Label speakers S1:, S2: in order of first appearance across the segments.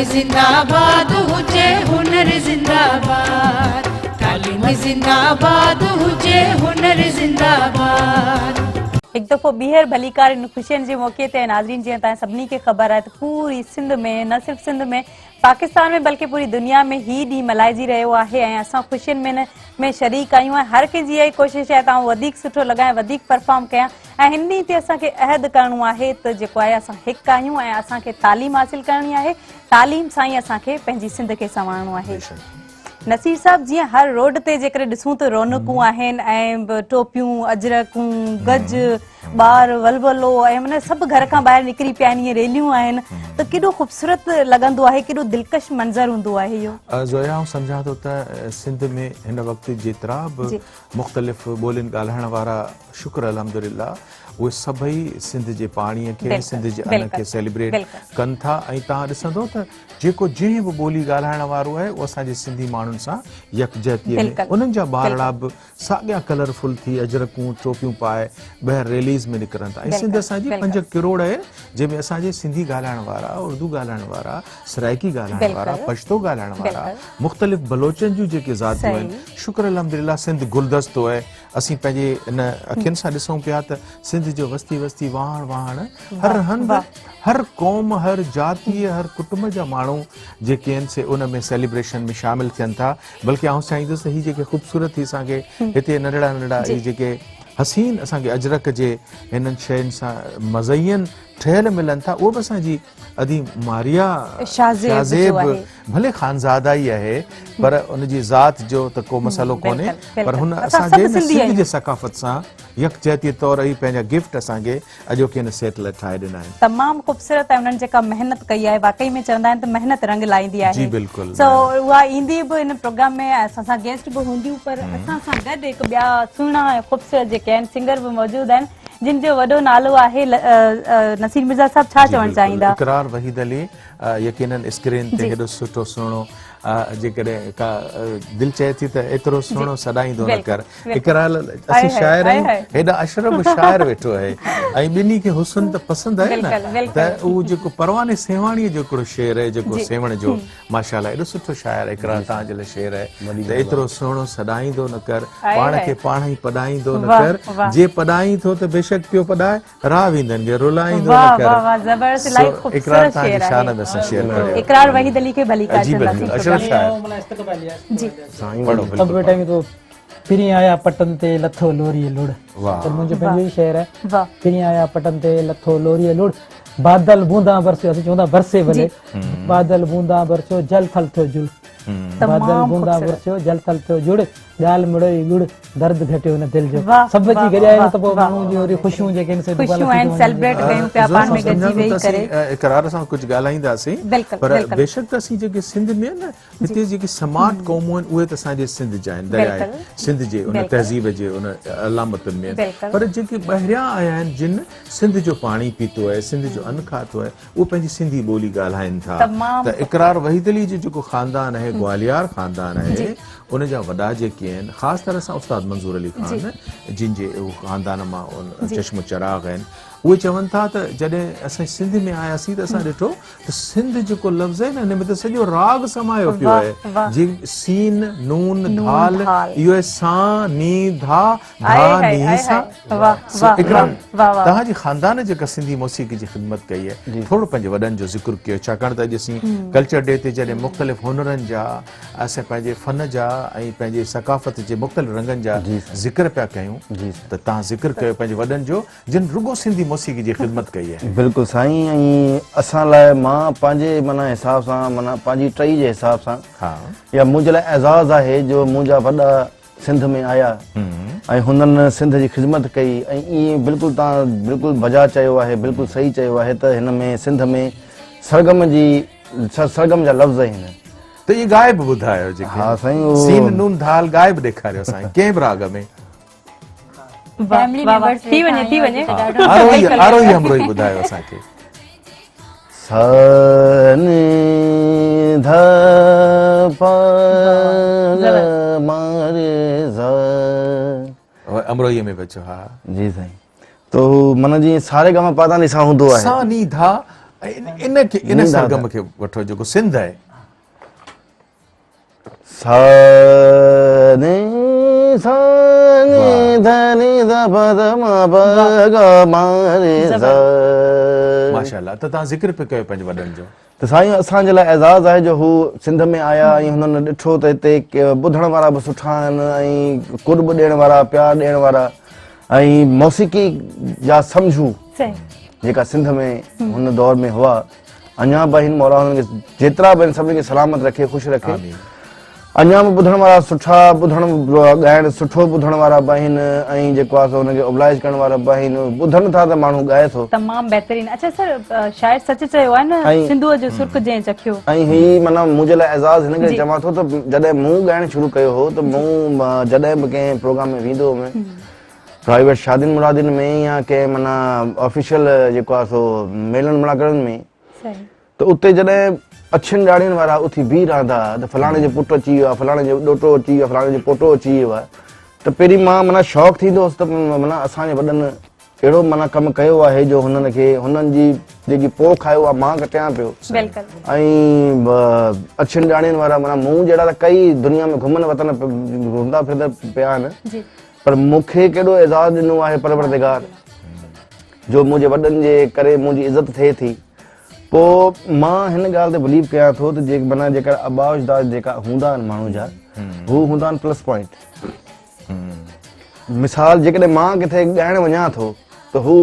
S1: जिंदाबाद हुजे हुनर जिंदाबाद, तालीम जिंदाबाद हुजे हुनर जिंदाबाद।
S2: एक दफ़ो ॿीहर भलीकार इन ख़ुशियुनि जे मौक़े ते नाज़रीन जीअं तव्हां सभिनी खे ख़बर आहे त पूरी सिंध में, न सिर्फ़ सिंध में, पाकिस्तान में बल्कि पूरी दुनिया में ही ॾींहुं मल्हाइजी रहियो आहे ऐं असां ख़ुशियुनि में शरीक आहियूं ऐं हर कंहिंजी इहा ई कोशिशि आहे तव्हां वधीक सुठो लॻाए, वधीक परफॉर्म कयां ऐं हिन ॾींहं ते असांखे अहद करणो आहे त जेको आहे असां हिकु आहियूं ऐं असांखे तालीम हासिल करणी आहे, तालीम सां ई असांखे पंहिंजी सिंध खे संवारणो आहे। नसीर साहब, जीअं हर रोड ते जेकर ॾिसूं त रौनकूं आहिनि ऐं टोपियूं, अजरकूं, गज, ॿार, वलवलो ऐं माना सभु घर खां ॿाहिरि निकिरी पिया आहिनि, रैलियूं आहिनि, त केॾो ख़ूबसूरत लॻंदो आहे, केॾो दिलकश मंज़र हूंदो आहे इहो।
S3: ज़ोया, आउं सम्झां थो त सिंध में हिन वक़्तु जेतिरा बि मुख़्तलिफ़ ॿोलियुनि ॻाल्हाइण वारा, शुक्र अल्हम्दुलिल्लाह, उहे सभई सिंध जे पाणीअ खे, सिंध जे अन खे सेलिब्रेट कनि था ऐं तव्हां ॾिसंदो त जेको जंहिं बि ॿोली ॻाल्हाइण वारो आहे उहो असांजे सिंधी माण्हुनि सां यकजहतीअ में, उन्हनि जा ॿारड़ा बि साॻिया कलरफुल थी अजरकूं, टोपियूं पाए ॿाहिरि रैलीज़ में निकिरनि था ऐं सिंध असांजी 5 करोड़ आहे जंहिंमें असांजे सिंधी ॻाल्हाइण वारा, उर्दू ॻाल्हाइण वारा, सराइकी ॻाल्हाइण वारा, पश्तो ॻाल्हाइण वारा, मुख़्तलिफ़ बलोचनि जूं जेके ज़ातियूं आहिनि, शुक्र अल्हम्दुलिल्लाह सिंध गुलदस्तो आहे। असीं पंहिंजे इन अखियुनि सां ॾिसूं पिया त सिंध जो वस्ती वस्ती वाहण वाहण हर हंधि, हर क़ौम, हर जातीअ, हर कुटुंब जा माण्हू जेके आहिनि से उन में सेलिब्रेशन में शामिल थियनि था। बल्कि आउं चाहींदुसि हीअ जेके ख़ूबसूरत असांखे हिते नंढड़ा नंढड़ा इहे जेके हसीन असांखे अजरक जे हिननि शयुनि सां मज़यन ठहियल मिलनि था, उहो बि असांजी अदी मारिया शाज़ेब भले ख़ानज़ादा ई आहे पर उनजी ज़ात जो त को मसलो कोन्हे, पर हुन असांजे सिंध जे सकाफ़त सां यकजहती तौर ई पंहिंजा गिफ्ट असांखे अॼोके हिन सेट लाइ ठाहे ॾिना आहिनि।
S2: तमामु ख़ूबसूरत ऐं उन्हनि जेका महिनत कई आहे, वाकई में चवंदा आहिनि त महिनत रंग लाईंदी आहे।
S3: जी बिल्कुलु।
S2: सो उहा ईंदी बि हिन प्रोग्राम में, असां सां गेस्ट बि हूंदियूं, पर असां सां गॾु हिकु ॿिया सुहिणा ऐं ख़ूबसूरत जेके आहिनि सिंगर बि मौजूदु आहिनि जिन जो वॾो नालो आहे। नसीर मिर्ज़ा साहब, छा चवणु चाहींदा?
S3: इकरार वहीद अली, यकीनन स्क्रीन ते हेॾो सुठो सुहिणो जेकॾहिं का दिलि चए थी त एतिरो सुहिणो सॾाईंदो न कर। इकरार असीं शाइर आहियूं, हेॾा अशरफ शाइर वेठो आहे ऐं ॿिन्ही खे हुस्न त पसंदि आहे न, त उहो जेको परवाने सेवाणीअ जो हिकिड़ो शेर आहे जेको सेवण जो, माशाअल्लाह एॾो सुठो शाइर आहे इकरार तव्हांजे लाइ शेर आहे त एतिरो सुहिणो सॾाईंदो न कर, पाण खे पाण ई पढ़ाईंदो न कर, जे पढ़ाई थो त बेशक पियो पढ़ाए, राह वेंदनि खे रुलाईंदो न कर। इकरार तव्हांजी शान में असां शेयर कयो।
S2: इकरार वहीद अली खे भली का
S4: तो फिरी आया पटन ते लथो लोरी लुड़, तो मुझे पंहिंजो ई शेर है। फिरी आया पटन ते लथो लोरी लुड़, बादल बूंदा बरसियो, असीं चवंदा बरसे भले, बादल बूंदा बरसियो जल थल थियो जुड़, बादल बूंदा बरसियो जल थल थियो जुड़, ॻाल्हि मिड़ई गुड़, दर्द घटियो न दिल जो। सभु जी गॾिया आहिनि त पोइ माण्हू जी वरी ख़ुशियूं जेके आहिनि से
S2: ख़ुशियूं आहिनि, सेलिब्रेट कयूं पिया पाण में गॾिजी वेही करे।
S3: इकरार सां कुझु ॻाल्हाईंदासीं, पर बेशक त असीं जेके सिंध में न हिते जेके स्मार्ट क़ौमूं आहिनि उहे त असांजे सिंध जा आहिनि, दरियाए सिंध जे उन तहज़ीब जे उन अलामतुनि में, पर जेके ॿाहिरियां आया आहिनि जिन सिंध जो पाणी पीतो आहे, सिंध जो अन्न खातो आहे, उहे पंहिंजी सिंधी ॿोली ॻाल्हाइनि था। त इकरार वहीद अली जो जेको ख़ानदान आहे, ग्वालियर ख़ानदान आहे, उन जा वॾा जेके आहिनि, ख़ासि तरह सां उस्ताद मंज़ूर अली ख़ान जिन जे ख़ानदान मां चश्मो चिराग आहिनि, उहे चवनि था त जॾहिं असां सिंध में आयासीं त असां ॾिठो त सिंध जेको लफ़्ज़ आहे न हिन में त सॼो राग समायो पियो आहे, जीअं सीन नून धाल, इहो आहे सां नी धा धा नी सा। तव्हांजी ख़ानदान जेका सिंधी मौसीक़ी जी ख़िदमत कई आहे, थोरो पंहिंजे वॾनि जो ज़िक्र कयो, छाकाणि त अॼु असीं कल्चर डे ते जॾहिं मुख़्तलिफ़ हुनरनि जा, असां पंहिंजे फ़न जा ऐं पंहिंजे सकाफ़त जे मुख़्तलिफ़ रंगनि जा ज़िक्र पिया कयूं, त तव्हां ज़िक्र कयो पंहिंजे वॾनि जो जिन रुगो सिंधी मौसीक़ी जी ख़िदमत कई आहे।
S5: बिल्कुलु साईं, ऐं असां लाइ मां पंहिंजे माना हिसाब सां, माना पंहिंजी टई जे हिसाब सां, या मुंहिंजे लाइ एज़ाज़ आहे जो मुंहिंजा वॾा सिंध में आया ऐं हुननि सिंध जी ख़िदमत कई, ऐं ईअं बिल्कुलु तव्हां बिल्कुलु बजा चयो आहे, बिल्कुलु सही चयो आहे त हिन में सिंध में सरगम जा लफ़्ज़ आहिनि।
S3: त इहे गाइब ॿुधायो जेके,
S5: हा साईं,
S3: सीन नून धाल गाइब ॾेखारियो साईं, कंहिं बि राग में
S2: फैमिली मेंबर्स थी वञे
S3: आरोही हमरोही ॿुधायो असांखे।
S5: सन ध प
S3: अमरोही में बचो। हा
S5: जी साईं, तो मन जी सारे गामा पादा निसा हूंदो आहे,
S3: सा नी धा इन सरगम खे वठो जेको सिंध आहे।
S5: सा ने सा ने ध नि ध प ध म प ग म रे सा।
S3: माशाअल्लाह। त तव्हां ज़िक्र पे कयो पंहिंजे वॾनि जो।
S5: त साईं असांजे लाइ एज़ाज़ आहे जो हू सिंध में आया ऐं हुननि ॾिठो त हिते ॿुधण वारा बि सुठा आहिनि ऐं कुर्ब ॾियण वारा, प्यार ॾियण वारा ऐं मौसीक़ी जा सम्झू जेका सिंध में हुन दौर में हुआ, अञा बि आहिनि। मौला हुननि खे जेतिरा बि आहिनि सभिनी खे सलामत रखे, ख़ुशि रखे। अञा बि ॿुधण वारा सुठा ॻाइण सुठो ॿुधण वारा बि आहिनि ऐं जेको आहे हुनखे ओबलाइज करण वारा बि आहिनि। ॿुधनि था त माण्हू ॻाए थो।
S2: तमामु बहितरीन। अच्छा सर, शायदि सच चयो आहे न, सिंधूअ जो सुर्ख जंहिं चखियो।
S5: ऐं ही माना मुंहिंजे लाइ एज़ाज़ हिन करे चवां थो त जॾहिं मूं ॻाइणु शुरू कयो हो त मूं जॾहिं बि कंहिं प्रोग्राम में वेंदो हुउमि, प्राइवेट शादियुनि मुरादियुनि में या कंहिं माना ऑफिशियल जेको आहे सो मेलनि मुलाक़ातनि में, त उते जॾहिं अछियुनि ॾाढ़ियुनि वारा उथी बीह रहंदा त फलाणे जो पुटु अची वियो आहे, फलाणे जो ॾोटो अची वियो आहे, फलाणे जो पोटो अची वियो आहे, त पहिरीं मां माना शौक़ु थींदो हुउसि त माना असांजे वॾनि अहिड़ो माना कमु कयो आहे जो हुननि खे हुननि जी जेकी पोख आहे उहा मां कटियां पियो। ऐं अछियुनि ॾाढ़ियुनि वारा माना मूं जहिड़ा त कई दुनिया में घुमनि वतन घुमंदा फिरंदा पिया आहिनि, पर मूंखे केॾो एज़ाज़ ॾिनो आहे परवरदिगार जो मुंहिंजे वॾनि जे करे मुंहिंजी इज़त थिए थी। पोइ मां हिन ॻाल्हि ते बिलीव कयां थो त माना जेका आबा अजदाद जेका हूंदा आहिनि माण्हू जा, हू हूंदा आहिनि प्लस पॉइंट। मिसाल जेकॾहिं मां किथे ॻाइणु वञा थो त हू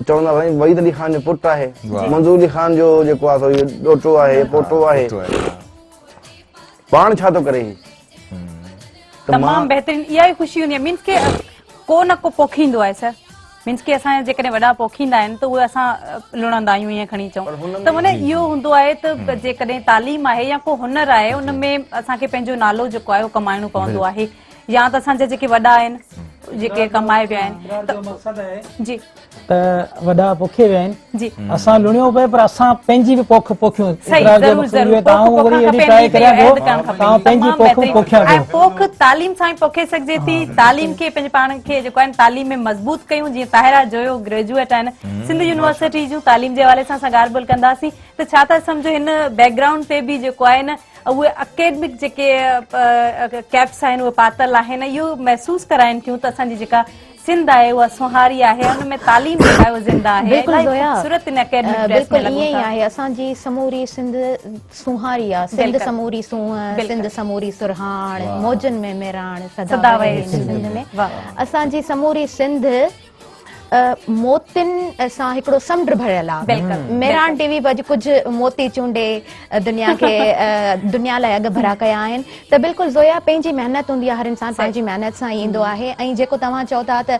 S5: चवंदा भई वहीद अली ख़ान जो पुटु आहे, मंज़ूर अली ख़ान जो जेको आहे इहो ॾोटो आहे, पोटो आहे, पाण छा थो करे।
S2: तमामु बहितरीन। इहा ई ख़ुशी हूंदी आहे। मीन्स के को न को पोखींदो आहे सर। मीन्स के असांजे जेकॾहिं वॾा पोखींदा आहिनि त उहे असां लुणंदा आहियूं, ईअं खणी चऊं त माना इहो हूंदो आहे त जेकॾहिं तालीम आहे या को हुनर आहे उन में असांखे पंहिंजो नालो जेको आहे उहो कमाइणो पवंदो आहे, या त असांजा जेके वॾा आहिनि जेके कमाए विया आहिनि जी
S4: त वॾा पोखे विया आहिनि
S2: जी,
S4: असां लुणियो पए पर असां पंहिंजी बि पोख पोखियूं।
S2: पोख तालीम सां ई पोखे सघिजे थी। तालीम खे पंहिंजे पाण खे जेको आहे तालीम में मज़बूत कयूं। जीअं ताहिरा जोयो ग्रेजुएट आहिनि सिंध यूनिवर्सिटी जूं, तालीम जे हवाले सां असां ॻाल्हि ॿोल कंदासीं त छा था सम्झो हिन बैकग्राउंड ते बि जेको आहे न उहे अकेडमिक जेके कैप्स आहिनि उहे पातल आहिनि, इहो महसूस कराइनि थियूं त असांजी जेका सिंध आहे उहा सुहारी आहे, हुन में तालीम जेका आहे ज़िंदा आहे।
S6: बिल्कुलु ईअं ई आहे। असांजी समूरी सिंध सुहारी आहे। सिंध समूरी सूंह, सिंध समूरी सुरहाण, मौजनि में मेराण सदा वहे सिंध में। असांजी समूरी सिंध मोतियुनि सां हिकिड़ो समुंड भरियल आहे। मेरान टीवी बि अॼु कुझु मोती चूंडे दुनिया लाइ अॻु भरा कया आहिनि। त बिल्कुलु ज़ोया पंहिंजी महिनत हूंदी आहे, हर इंसान पंहिंजी महिनत सां ईंदो आहे। ऐं जेको तव्हां चओ था त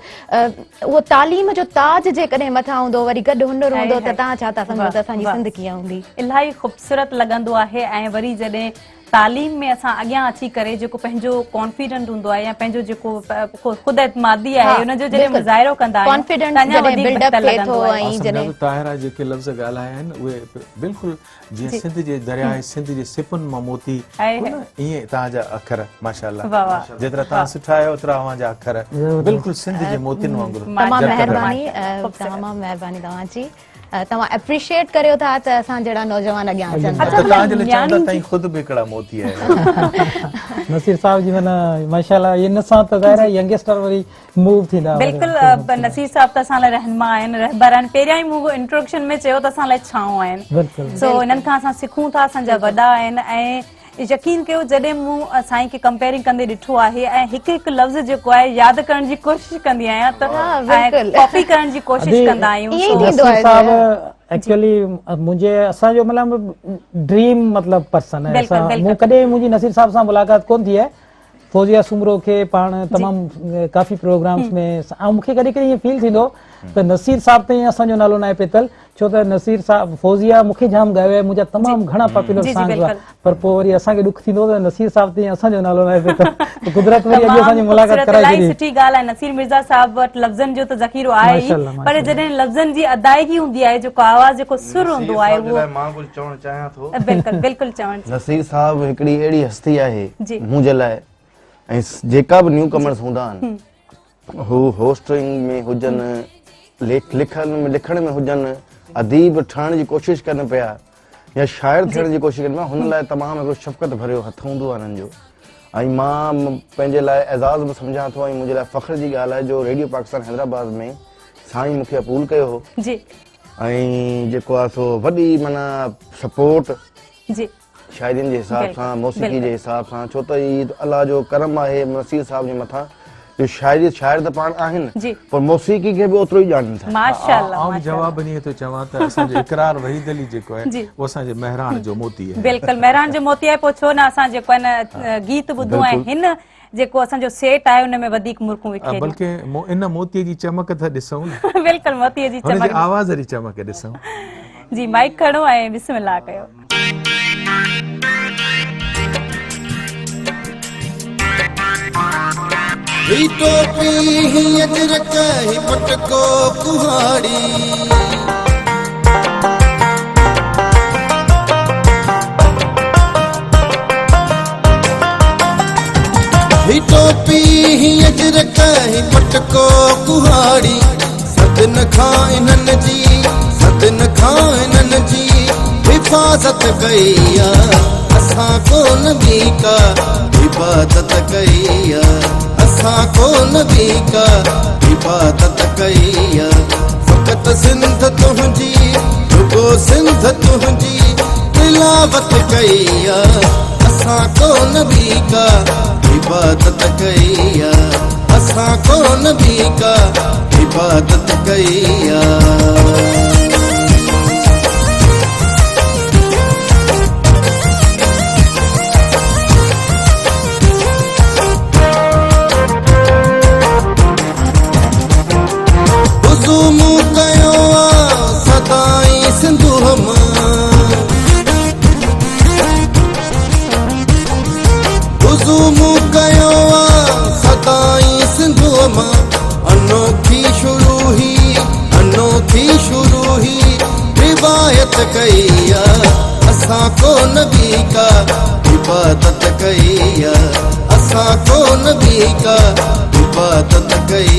S6: उहो तालीम जो ताज जेकॾहिं मथां हूंदो, वरी गॾु हुनर हूंदो, त तव्हां छा था सम्झो त असांजी सिंध कीअं हूंदी।
S2: इलाही ख़ूबसूरत लॻंदो आहे। ऐं वरी जॾहिं तालीम में असां अॻियां अची करे जेको पंहिंजो कॉन्फिडेंट हूंदो आहे या पंहिंजो जेको ख़ुदि एतमादी आहे उनजो जॾहिं मुज़ाहिरो कंदा आहियूं,
S3: ताहिरा जेके लफ़्ज़ ॻाल्हाया आहिनि उहे बिल्कुलु जीअं सिंध जे दरिया सिंध जे सिपुनि मां मोती ईअं तव्हांजा अखर माशाअल्लाह जेतिरा तव्हां सुठा आहियो ओतिरा तव्हांजा अखर बिल्कुलु सिंध जे मोतियुनि वांगुरु।
S6: तमामु महिरबानी, तमामु महिरबानी तव्हांजी। तव्हां एप्रिशिएट करियो था त असां जहिड़ा नौजवान अॻियां अचनि।
S4: नसीर साहब जी माना माशाअल्लाह इन सां त ज़ाहिर आहे यंगस्टर वरी मूव थींदा।
S2: बिल्कुलु नसीर साहब त असां लाइ रहनुमा आहिनि, रहबर आहिनि। पहिरियां ई मूं इंट्रोडक्शन में चयो त असां लाइ छांव आहिनि। सो इन्हनि खां असां सिखूं था, असांजा वॾा आहिनि। ऐं यकीन कयो जॾहिं मूं साईं खे कंपेयरिंग कंदे ॾिठो आहे ऐं हिकु हिकु लफ़्ज़ जेको आहे यादि करण जी कोशिशि कंदी आहियां त कॉपी करण जी कोशिशि कंदा आहियूं।
S4: एक्चुअली मुझे असांजो मतिलबु ड्रीम मतिलबु पर्सन आहे। मूं कॾहिं मुंहिंजी नसीर साहब सां मुलाक़ात कोन थी आहे। फौजिया सुमरो खे पाण तमामु काफ़ी प्रोग्राम्स में ऐं मूंखे कॾहिं कॾहिं ईअं फील थींदो त नसीर साहब ताईं असांजो नालो न आहे पेतल, छो त नसीर साहब फौजिया मूंखे जाम ॻायो आहे, मुंहिंजा तमामु घणा पॉपुलर सॉन्ग्स हुआ, पर पोइ वरी असांखे ॾुख थींदो त नसीर साहब ताईं असांजो नालो न आहे पेतल। कुदरत वरी अॼु असांजी मुलाक़ात कराए छॾी।
S2: सुठी ॻाल्हि आहे। नसीर मिर्ज़ा साहब वटि लफ़्ज़नि जो त ज़ख़ीरो आहे ई, पर जॾहिं लफ़्ज़नि जी अदायगी हूंदी आहे, जेको आवाज़ जेको सुर हूंदो आहे उहो
S5: मां कुझु चवणु चाहियां थो।
S2: बिल्कुलु बिल्कुलु चवणु।
S5: नसीर साहब हिकिड़ी अहिड़ी हस्ती आहे मुंहिंजे लाइ, ऐं जेका बि न्यू कमर्स हूंदा आहिनि हू होस्टिंग में हुजनि, लिखण में हुजनि, अदीब ठहण जी कोशिश कनि पिया या शाइर थियण जी कोशिश कनि पिया हुन लाइ तमामु हिकिड़ो शफ़क़त भरियो हथ हूंदो आहे हिननि जो ऐं मां पंहिंजे लाइ एज़ाज़ बि सम्झां थो ऐं मुंहिंजे लाइ फ़ख्र जी ॻाल्हि आहे जो रेडियो पाकिस्तान हैदराबाद में साईं मूंखे अपील कयो हो ऐं जेको आहे सो वॾी माना सपोर्ट शाइरीनि जे हिसाब सां मौसीक़ी जे हिसाब सां छो त ही अलाह जो करम आहे नसीर साहब जे मथां जो शाइर त पाण आहिनि पर मौसीक़ी खे बि ओतिरो ई ॼाणनि था
S3: माशाअल्लाह जवाब ईअं थो चवां त असांजो इकरार वहीद अली जेको आहे उहो असांजे मेहरान जो मोती आहे
S2: बिल्कुलु मेहरान जो मोती आहे पोइ छो न असां जेको आहे न गीत ॿुधो ऐं हिन जेको असांजो सेट आहे उन में वधीक मुर्खूं विखे
S3: बल्कि इन मोतीअ जी चमक त ॾिसूं
S2: बिल्कुलु मोतीअ जी चमक
S3: आवाज़ वारी चमक ॾिसूं
S2: जी माइक खणो ऐं बिस्मिल्लाह कयो
S7: ही टोपी ही अजरक ही पटको कुहाड़ी ही टोपी ही अजरक ही पटको कुहाड़ी सदन खां इन्हनि जी हिफ़ाज़त कई असां कोन बि का इबादत कई असां कोन बि का इबादत कई फ़क़त सिंध तुंहिंजी रुगो सिंध तुंहिंजी तिलावत कई असां कोन बि का इबादत कई असां कोन बि का इबादत कई कई असां कोन बि का इबादत कई असां कोन बि का इबादत कई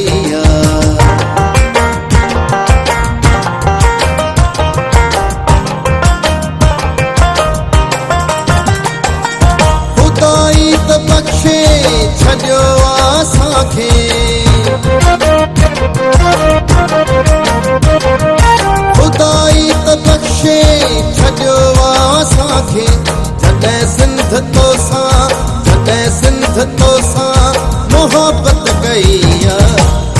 S7: खुदाई त बख़्शे छॾियो असांखे खुदाई त बख़्शे छॾियो असांखे जॾहिं सिंध तोसां मोहबत कई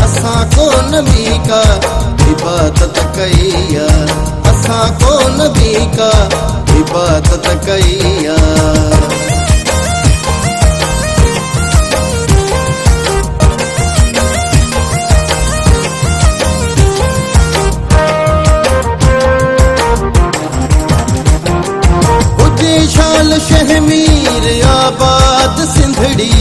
S7: असां कोन बि का इबादत कई असां कोन बि का इबादत कई शाल शहमीर आबाद सिंधड़ी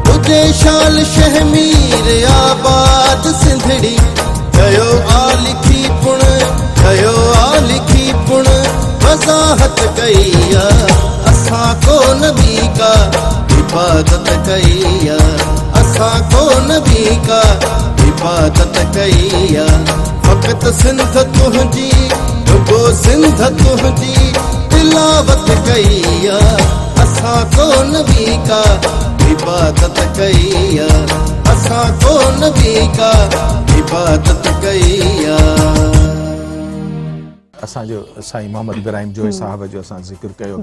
S7: तुझे शाल शहमीर आबाद सिंधड़ी कयो आ लिखी पुण वज़ाहत कई असां कोन बि का इबादत कई असां कोन बि का इबादत कई फ़क़त सिंध तुंहिंजी रुगो सिंध तुंहिंजी तिलावत कई असां कोन बि का इबादत कई असां कोन बि का इबादत कई
S3: असांजो साईं मोहम्मद इब्राहिम जोई साहब जो असां ज़िक्र कयो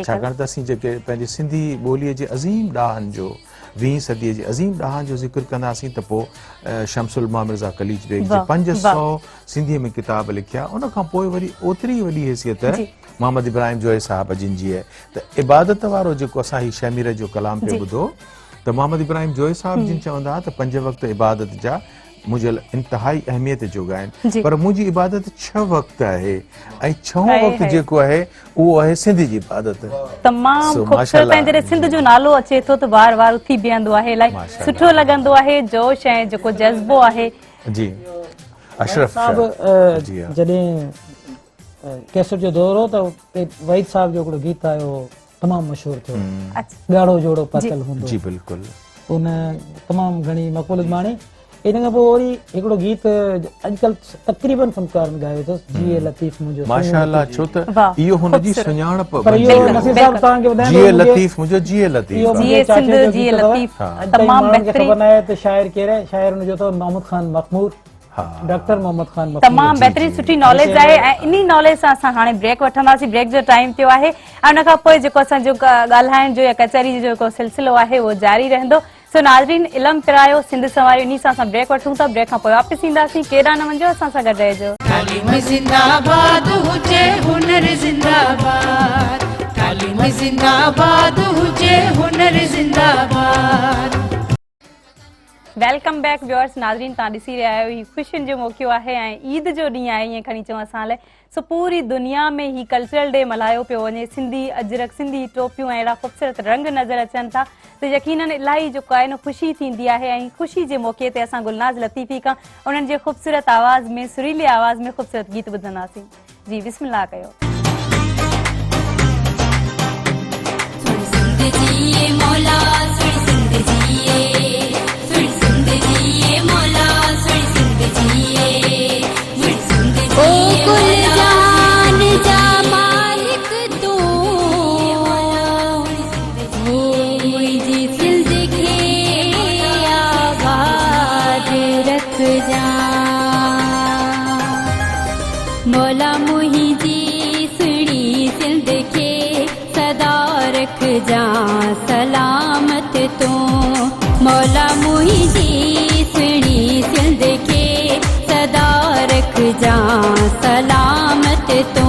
S3: छाकाणि त असीं जेके पंहिंजे सिंधी ॿोलीअ जे अज़ीम ॾाहनि जो 20वीं सदीअ जे अज़ीम ॾाहनि जो ज़िक्र कंदासीं त पोइ शमसुल मां मिर्ज़ा कलीज बेग जे 500 सिंधीअ में किताब लिखिया उन खां पोइ वरी ओतिरी वॾी हैसियत मोहम्मद इब्राहिम जोई साहब जिन जी आहे त इबादत वारो जेको असां ही शमीर जो कलाम पियो ॿुधो त मोहम्मद इब्राहिम जोई साहब जिन चवंदा त 5 वक़्त इबादत जा मुझे इंतहाई अहमियत जोगा आहिनि पर मुंहिंजी इबादत 6 वक़्त आहे ऐं 6 वक़्त जेको आहे उहो आहे सिंध जी इबादत
S2: तमामु ख़ूबसूरत ऐं जॾहिं सिंध जो नालो अचे थो त बार बार उथी बीहंदो आहे इलाही सुठो लॻंदो आहे जोश ऐं जेको जज़्बो आहे
S3: जी अशरफ
S4: साहब जॾहिं कैसेट जो दौर हो त वहीद साहब जो हिकिड़ो गीत आयो तमामु मशहूर थियो ॻाढ़ो जोड़ो पतल हूंदो
S3: जी बिल्कुलु
S4: उन तमामु घणी मक़बूलियत माणी इन खां पोइ वरी हिकिड़ो गीत अॼुकल्ह तक़रीबन फनकारनि ॻायो अथसि जीए लतीफ़ मुंहिंजो
S3: माशाअल्लाह, छो त
S2: वाह,
S3: इहो हुनजी सुञाणप
S4: पर इहो नसीर साहब तव्हांखे ॿुधायां
S3: जीए लतीफ़ मुंहिंजो जीए लतीफ़
S4: इहो
S3: आहे।
S2: जीए सिंध जीए लतीफ़ तमामु बहितरीन,
S4: ख़बर न आहे त शाइर केरु आहे। शाइर हुनजो अथव मोहम्मद ख़ान मखमूर, डॉक्टर मोहम्मद ख़ान मखमूर।
S2: तमामु बहितरीन सुठी नॉलेज आहे ऐं इन्ही नॉलेज सां असां हाणे ब्रेक वठंदासीं। ब्रेक जो टाइम थियो आहे ऐं उन खां पोइ जेको असांजो ॻाल्हाइण जो या कचहरी जो जेको सिलसिलो आहे उहो जारी रहंदो। सो नाज़रीन, इल्मु पिरायो, सिंध संवारियो, इन्ही सां असां ब्रेक वठूं था। ब्रेक खां पोइ वापसि ईंदासीं। केॾांहुं न वञो, असां सां गॾु रहिजो।
S1: तालीम जिंदाबाद हुजे, हुनर जिंदाबाद। तालीम जिंदाबाद हुजे, हुनर जिंदाबाद।
S2: Welcome back viewers. नाज़रीन, तव्हां ॾिसी रहिया आहियो ही ख़ुशियुनि जो मौक़ो आहे ऐं ईद जो ॾींहुं आहे, ईअं खणी चऊं असां लाइ। सो पूरी दुनिया में ही कल्चरल डे मल्हायो पियो वञे। सिंधी अजरक, सिंधी टोपियूं ऐं अहिड़ा ख़ूबसूरत रंग नज़र अचनि था, त यकीनन इलाही जेको आहे न ख़ुशी थींदी आहे। ऐं ख़ुशी जे मौक़े ते असां गुलनाज़ लतीफ़ी खां उन्हनि जे ख़ूबसूरत आवाज़ में, सुरीले आवाज़ में ख़ूबसूरत गीत ॿुधंदासीं। जी बिस्मिल्लाह कयो।
S8: मौला मुहिंजी सुणी सिंध खे सदा रख जा सलामत तू। मौला मुहिंजी सुणी सिंध खे सदा रख जा सलामत तू।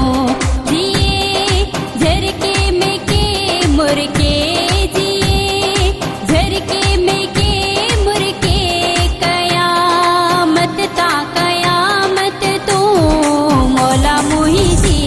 S8: जिए झरके में के मुरके, जिए झरके में के मुरके, कयामत ता कयामत तू। मौला मुहिंजी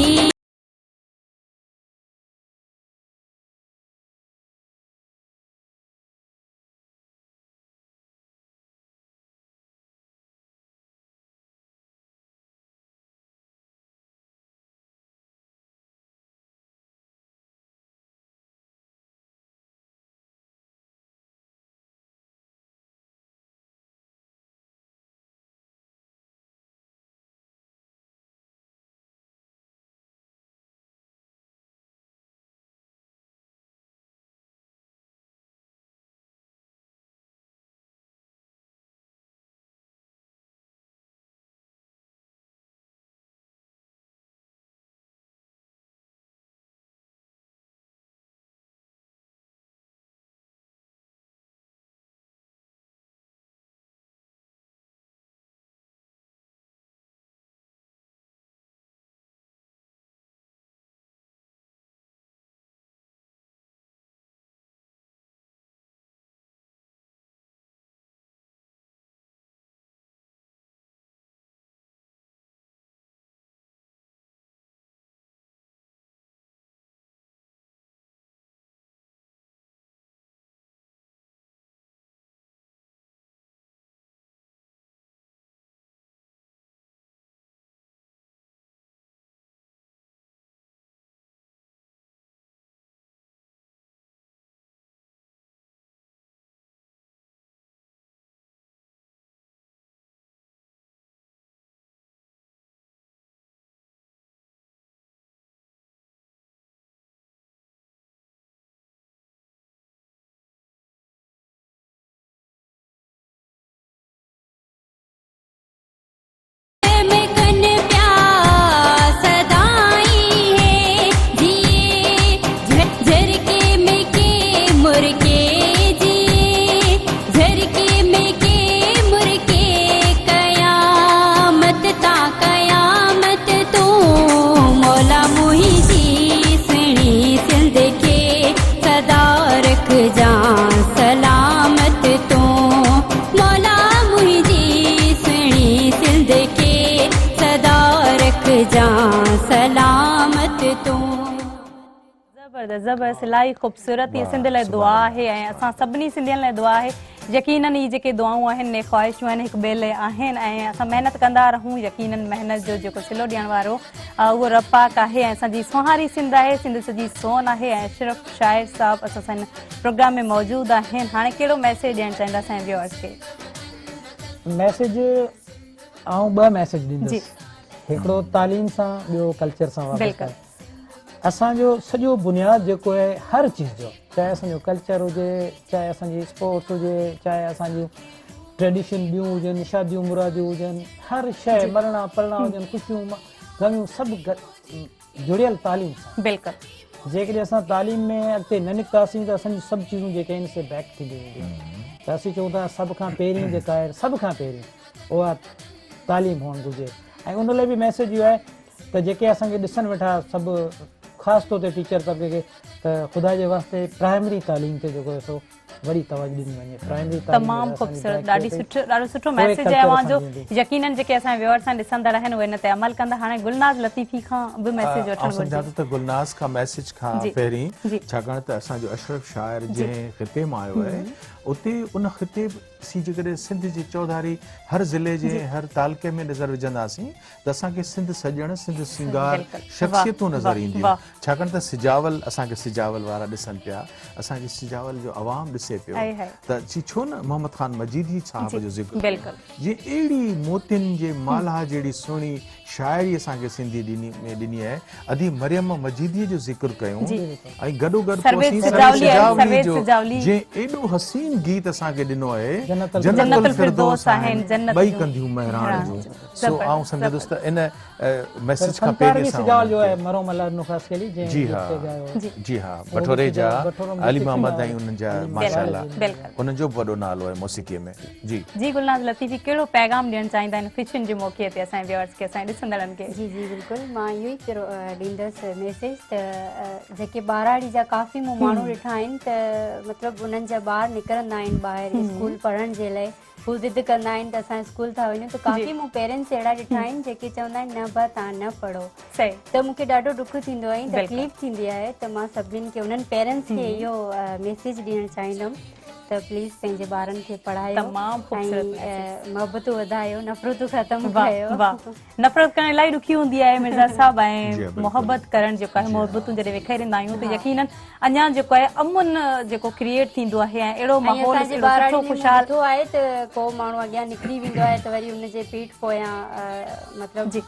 S2: जबरदस्त इलाही ख़ूबसूरत ये सिंध लाइ दुआ आहे ऐं असां सभिनी सिंधियुनि लाइ दुआ आहे। यकीनन ही जेके दुआऊं आहिनि ने ख़्वाहिशूं आहिनि हिकु ॿिए लाइ आहिनि ऐं असां महिनत कंदा रहूं। यकीनन महिनत जो जेको सिलो ॾियण वारो उहो रब पाक आहे ऐं असांजी सुहारी सिंध आहे, सिंध सॼी सोन आहे। ऐं अशरफ शाइर साहब असां सां प्रोग्राम में मौजूदु आहिनि। हाणे कहिड़ो मैसेज ॾियणु चाहींदा असांजे व्यूअर्स खे?
S4: मैसेज आऊं ॿ मैसेज ॾींदुसि। हिकिड़ो तालीम सां, ॿियो कल्चर सां वाबस्तु आहे। असांजो सॼो बुनियाद जेको आहे हर चीज़ जो, चाहे असांजो कल्चर हुजे, चाहे असांजी स्पोर्ट्स हुजे, चाहे असांजूं ट्रेडिशन ॿियूं हुजनि, शादियूं मुरादियूं हुजनि, हर शइ, मरणा परणा हुजनि, ख़ुशियूं ग़मियूं, सभु जुड़ियल तालीम सां।
S2: बिल्कुलु।
S4: जेकॾहिं असां तालीम में अॻिते न निकितासीं त असांजी सभु चीज़ूं जेके आहिनि से बैक थींदियूं वेंदियूं। त असीं चऊं था सभ खां पहिरीं जेका आहे, सभ खां पहिरीं उहा तालीम हुअणु घुरिजे। ऐं उन लाइ बि मैसेज इहो आहे त जेके असांखे ॾिसनि वेठा सभु, ख़ासि तौर ते टीचर तबिके खे, त ख़ुदा जे वास्ते प्राइमरी तालीम ते जेको आहे सो वॾी तवजो ॾिनी वञे। प्राइमरी
S2: तमामु ख़ूबसूरत, ॾाढो सुठो मैसेज आहे अवां जो। यकीनन जेके असांजे व्यूअर्स आहिनि, ॾिसंदड़ आहिनि, उहे इन ते अमल कंदा। हाणे गुलनाज़ लतीफ़ी खां बि मैसेज वठणु घुरिजे।
S3: सम्झां थो त गुलनाज़ खां मैसेज खां पहिरीं, छाकाणि त असांजो अशरफ शाइर जंहिं ख़िते मां आयो आहे, उते उन ख़िते सी जेकॾहिं सिंध जी चौधारी हर ज़िले जे हर तालुके में नज़र विझंदासीं त असांखे सिंध सॼण, सिंध सिंगार, शख़्सियतूं नज़र ईंदियूं। छाकाणि त सिजावल, असांखे सिजावल वारा ॾिसनि पिया, असांखे सिजावल जो अवाम ॾिसे पियो, त छो न मोहम्मद ख़ान मजीदी साहिब जो ज़िक्र, जीअं अहिड़ी मोतियुनि जे माला जहिड़ी सुहिणी शाइरी असांखे सिंधी में ॾिनी आहे। अदी मरियम मजीदीअ जो ज़िक्र कयूं, ऐं गॾोगॾु सिजावली जो जंहिं एॾो हसीन गीत असांखे ॾिनो आहे, जन्नतुल फिरदौस आहिनि ॿई कंदियूं महिराण जूं। सो आऊं सम्झंदुसि त इन मैसेज खां पहिरीं
S4: सिजावल जो आहे मरहूम अल्लाह नुखास के लिए।
S3: जी हा, बटोरे जा अली मोहम्मद ऐं उन्हनि जा माशाअल्लाह, उन्हनि जो वॾो नालो आहे मौसीक़ीअ में।
S2: जी गुलनाज़ लतीफ़ी, कहिड़ो पैगाम ॾियणु चाहींदा आहिनि ख़ुशियुनि जे मौक़े ते असांजे व्यूअर्स खे, असांजे ॾिसंदड़नि खे?
S9: जी बिल्कुलु, मां इहो ई ॾींदसि मैसेज त जेके ॿारहाड़ी जा काफ़ी मूं माण्हू ॾिठा आहिनि त मतिलबु उन्हनि जा ॿार निकिरंदा आहिनि ॿाहिरि स्कूल पढ़ण जे लाइ, हू ज़िद कंदा आहिनि त असां स्कूल था वञूं, त काफ़ी मूं पेरेंट्स अहिड़ा ॾिठा आहिनि जेके चवंदा आहिनि न भाउ तव्हां न पढ़ो। त मूंखे ॾाढो ॾुख थींदो आहे, तकलीफ़ थींदी आहे। त मां सभिनीनि खे, उन्हनि पेरेंट्स खे इहो मैसेज ॾियणु चाहींदमि त प्लीज़ पंहिंजे ॿारनि खे पढ़ायो, ऐं मोहबतूं वधायो, नफ़रतूं ख़तमु कयो।
S2: नफ़रत करणु इलाही ॾुखी हूंदी आहे मिर्ज़ा साहब, ऐं मोहबत करणु जेको आहे, मोहबतूं जॾहिं विखेरींदा आहियूं त यकीनन अञा जेको आहे अमुन जेको क्रिएट थींदो आहे, ऐं अहिड़ो माहौल ख़ुशहाल
S9: आहे त को माण्हू अॻियां निकिरी वेंदो आहे त वरी हुनजे पीठ पोयां मतिलबु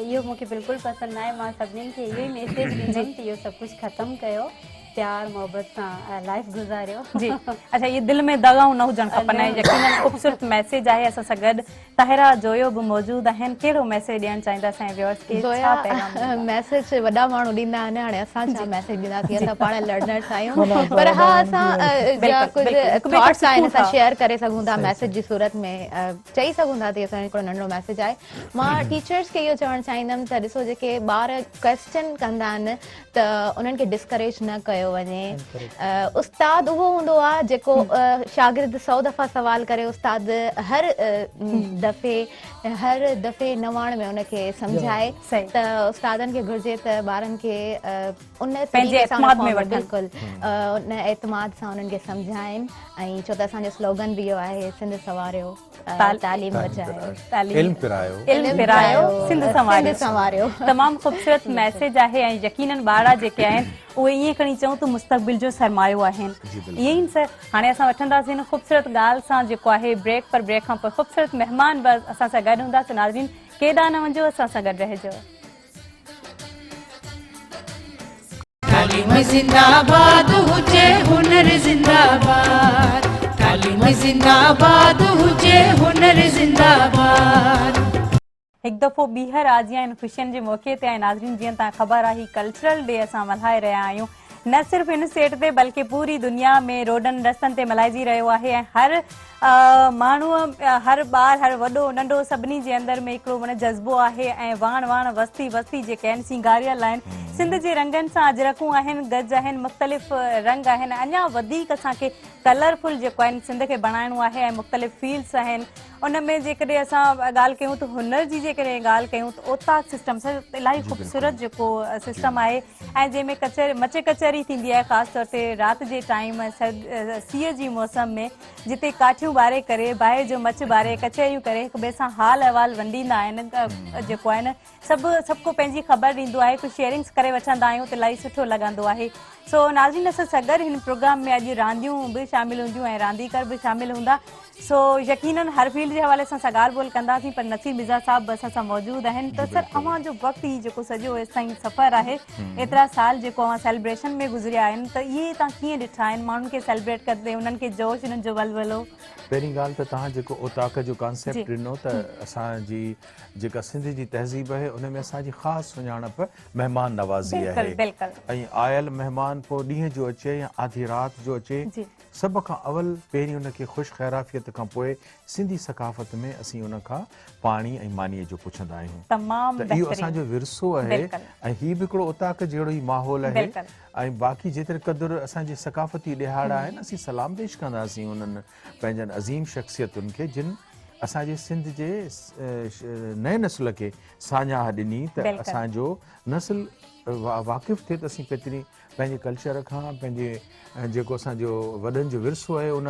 S9: इहो मूंखे बिल्कुलु पसंदि न आहे। मां सभिनीनि खे इहो ई मैसेज ॾींदमि त इहो सभु कुझु ख़तमु कयो, प्यार मोहब्बत सां लाइफ गुज़ारियो।
S2: जी अच्छा, ये दिल में दगाऊं न हुजण खपनि। यकीनन ख़ूबसूरत मैसेज आहे। असां सां गॾु ताहिरा जोयो बि मौजूदु आहिनि। कहिड़ो मैसेज ॾियणु चाहींदा असांजे व्यूअर्स खे?
S6: मैसेज वॾा माण्हू ॾींदा आहिनि, हाणे असां छा मैसेज ॾींदासीं, असां पाण लड़ंदड़ आहियूं। पर हा, असां कुझु थॉट्स आहिनि असां शेयर करे सघूं था मैसेज जी सूरत में, चई सघूं था। असां हिकिड़ो नंढो मैसेज आहे। मां टीचर्स खे इहो चवणु चाहींदमि त ॾिसो, जेके ॿार क्वेश्चन कंदा आहिनि त उन्हनि खे डिस्करेज न कयो वञे। उस्ताद उहो हूंदो आहे जेको शागिर्द 100 दफ़ा सवाल करे, उस्ताद हर दफ़े नवाण में उनखे सम्झाए। त उस्तादनि खे घुर्जे त ॿारनि खे उन बिल्कुलु उन एतमाद सां उन्हनि खे सम्झाइनि। ऐं छो त असांजो स्लोगन बि इहो आहे, सिंध संवारियो, तालीम बचायो,
S2: इल्म पिरायो, सिंध संवारियो। तमामु ख़ूबसूरत मैसेज आहे। ऐं यकीनन ॿार जेके आहिनि उहे ईअं खणी चऊं त मुस्तक़बिल जो सरमायो आहिनि। ईअं ई सर, हाणे असां वठंदासीं हिन ख़ूबसूरत ॻाल्हि सां जेको आहे ब्रेक। पर ब्रेक खां पोइ ख़ूबसूरत महिमान बि असां सां गॾु हूंदासीं। नाज़रीन, केॾांहुं न वञो, असां सां गॾु रहिजो।
S1: तालीम जिंदाबाद हुजे, हुनर जिंदाबाद। तालीम जिंदाबाद हुजे, हुनर जिंदाबाद।
S2: हिकु दफ़ो ॿीहर आजिया इन ख़ुशियुनि जे मौक़े ते। ऐं नाज़रीन, जीअं तव्हां ख़बर आहे, कल्चरल डे असां मल्हाए रहिया आहियूं। न सिर्फ़ु इन स्टेट ते बल्कि पूरी दुनिया में रोडनि रस्तनि ते मल्हाइजी रहियो आहे। ऐं हर माण्हूअ, हर ॿार, हर वॾो नंढो, सभिनी जे अंदरि में हिकिड़ो मन जज़्बो आहे। ऐं वाण वस्ती जेके आहिनि सींगारियल आहिनि, सिंध जे रंगनि सां अजरकूं आहिनि, गज आहिनि, मुख़्तलिफ़ रंग आहिनि। अञा वधीक असांखे कलरफुल जेको आहिनि सिंध खे बणाइणो आहे। ऐं मुख़्तलिफ़ फील्ड्स आहिनि। उन में जेकॾहिं असां ॻाल्हि कयूं त हुनर जी जेकॾहिं ॻाल्हि कयूं त ओताक सिस्टम इलाही ख़ूबसूरत जेको सिस्टम आहे। ऐं जंहिंमें मच कचहरी थींदी आहे, ख़ासि तौर ते राति जे टाइम सीअ जी मौसम में, जिते काठियूं ॿारे करे, बाहि जो मच ॿारे, कचहरियूं करे, हिक ॿिए सां हाल अहिवाल वंडींदा आहिनि। जेको आहे न, सभु को पंहिंजी ख़बर ॾींदो आहे, कुझु शेयरिंग्स करे वठंदा आहियूं त इलाही सुठो लॻंदो आहे। सो नाज़रीन, असां सां गॾु हिन प्रोग्राम में अॼु रांदियूं बि शामिल हूंदियूं ऐं रांदीगर बि शामिल हूंदा। सो यकीनन हर फील्ड जे हवाले सां ॻाल्हि ॿोल कंदासीं, पर नसीर मिर्ज़ा साहब असां सां मौजूदु आहिनि। त सर, अव्हां जो वक़्तु ई जेको सॼो असांजी सफ़र आहे, एतिरा साल जेको अव्हां सेलिब्रेशन में गुज़रिया आहिनि, त इहे तव्हां कीअं ॾिठा आहिनि माण्हुनि खे सेलिब्रेट कंदे, उन्हनि खे जोश, उन्हनि जो वलवलो?
S3: पहिरीं ॻाल्हि त तव्हां जेको ओताक जो कॉन्सेप्ट ॾिनो, त असांजी जेका सिंध जी तहज़ीब आहे उन में असांजी ख़ासि सुञाणप महिमान नवाज़ी आहे। ऐं आयल महिमान पोइ ॾींहं जो अचे या आधी राति जो अचे, सभ खां अवल पहिरीं उनखे ख़ुशि ख़ैराफ़ियत खां पोइ सिंधी सकाफ़त में असीं उन खां पाणी ऐं मानीअ जो पुछंदा आहियूं। त इहो असांजो विरसो आहे ऐं हीउ बि हिकिड़ो उताक जहिड़ो ई माहौल आहे। ऐं बाक़ी जेतिरे क़दुरु असांजे सकाफ़ती ॾिहाड़ आहिनि, असीं सलाम पेश कंदासीं उन्हनि पंहिंजनि अज़ीम शख़्सियतुनि खे जिन असांजे सिंध जे नए नस्ल खे साञाह ॾिनी, त असांजो नस्ल वाक़िफ़ थिए त असीं केतिरी पंहिंजे कल्चर खां, पंहिंजे जेको असांजो वॾनि जो विरसो आहे उन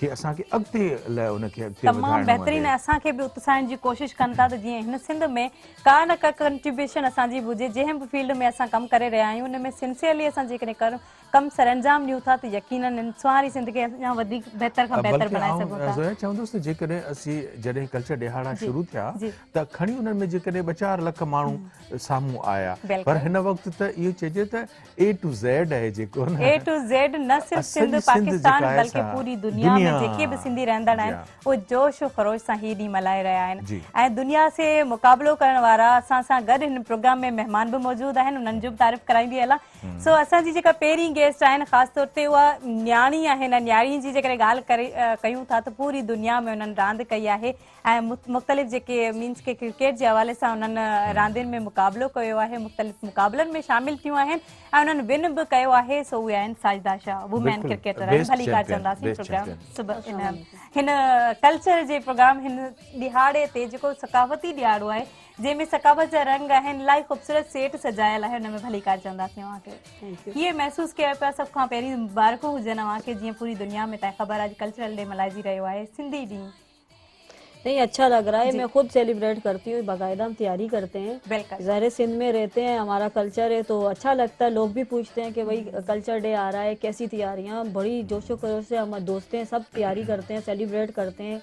S3: खे असांखे अॻिते लाइ उनखे
S2: तमामु बहितरीन असांखे बि उतसाइण जी कोशिशि कनि था त जीअं हिन सिंध में का न का कंट्रीब्यूशन असांजी हुजे। जंहिं बि फील्ड में असां कमु करे रहिया आहियूं, उन में सिंसियरली असां जेकॾहिं कमु सरअंजाम ॾियूं था, त यकीनन सुवारी सिंध खे अञा वधीक बहितर खां बहितर बणाए सघूं था।
S3: ज़ोया चवंदुसि त जेकॾहिं असीं जॾहिं कल्चर ॾिहाड़ा शुरू थिया त खणी उन्हनि में जेकॾहिं 2-4 लख माण्हू साम्हूं आया, पर हिन वक़्तु त इहो चइजे त A to Z आहे जेको A
S2: to Z, न सिर्फ़ सिंध पाकिस्तान बल्कि पूरी दुनिया में जेके भी सिंधी रहंदड़ आहिनि वो जोश खरोश सां ही ॾींहुं मल्हाए रहिया आहिनि। ऐं दुनिया से मुक़ाबलो करण वारा असां सां गॾु हिन प्रोग्राम में महिमान बि मौजूदु आहिनि, उन्हनि जो बि तारीफ़ कराईंदी हलां। सो असांजी जेका पहिरीं गेस्ट आहिनि, ख़ासि तौर ते उहा न्याणी आहिनि। न्याणी जी जेकॾहिं ॻाल्हि कयूं था त पूरी दुनिया में उन्हनि रांदि कई आहे ऐं मुख़्तलिफ़ जेके मीन्स के क्रिकेट जे हवाले सां उन्हनि रांदियुनि में मुक़ाबलो कयो आहे, मुख़्तलिफ़ मुक़ाबलनि में शामिल थियूं आहिनि ऐं उन्हनि विन बि कयो आहे। सो उहे आहिनि साजिदा शाह, वुमेन क्रिकेटर आहिनि। भली कार चवंदासीं प्रोग्राम सुबुह हिन कल्चर जे प्रोग्राम हिन ॾिहाड़े ते जेको सकाफ़ती ॾिहाड़ो आहे, जंहिंमें सकाफ़त जा रंग आहिनि, इलाही ख़ूबसूरत सेट सजायल आहे, हुन में भली कार चवंदासीं अव्हांखे। कीअं महसूसु कयो पिया? सभ खां पहिरीं मुबारकूं हुजनि अव्हांखे, जीअं पूरी दुनिया में तव्हांखे ख़बर आहे कल्चरल डे मल्हाइजी रहियो आहे, सिंधी ॾींहुं।
S10: नहीं, अच्छा लग रहा है। मैं खुद सेलिब्रेट करती हूँ, बाकायदा हम तैयारी करते हैं। ज़ाहिर सिंध में रहते हैं, हमारा कल्चर है तो अच्छा लगता है। लोग भी पूछते हैं कि भाई कल्चर डे आ रहा है, कैसी तैयारियाँ? बड़ी जोशो खरोश से हमारे दोस्त हैं, सब तैयारी करते हैं, सेलिब्रेट करते हैं,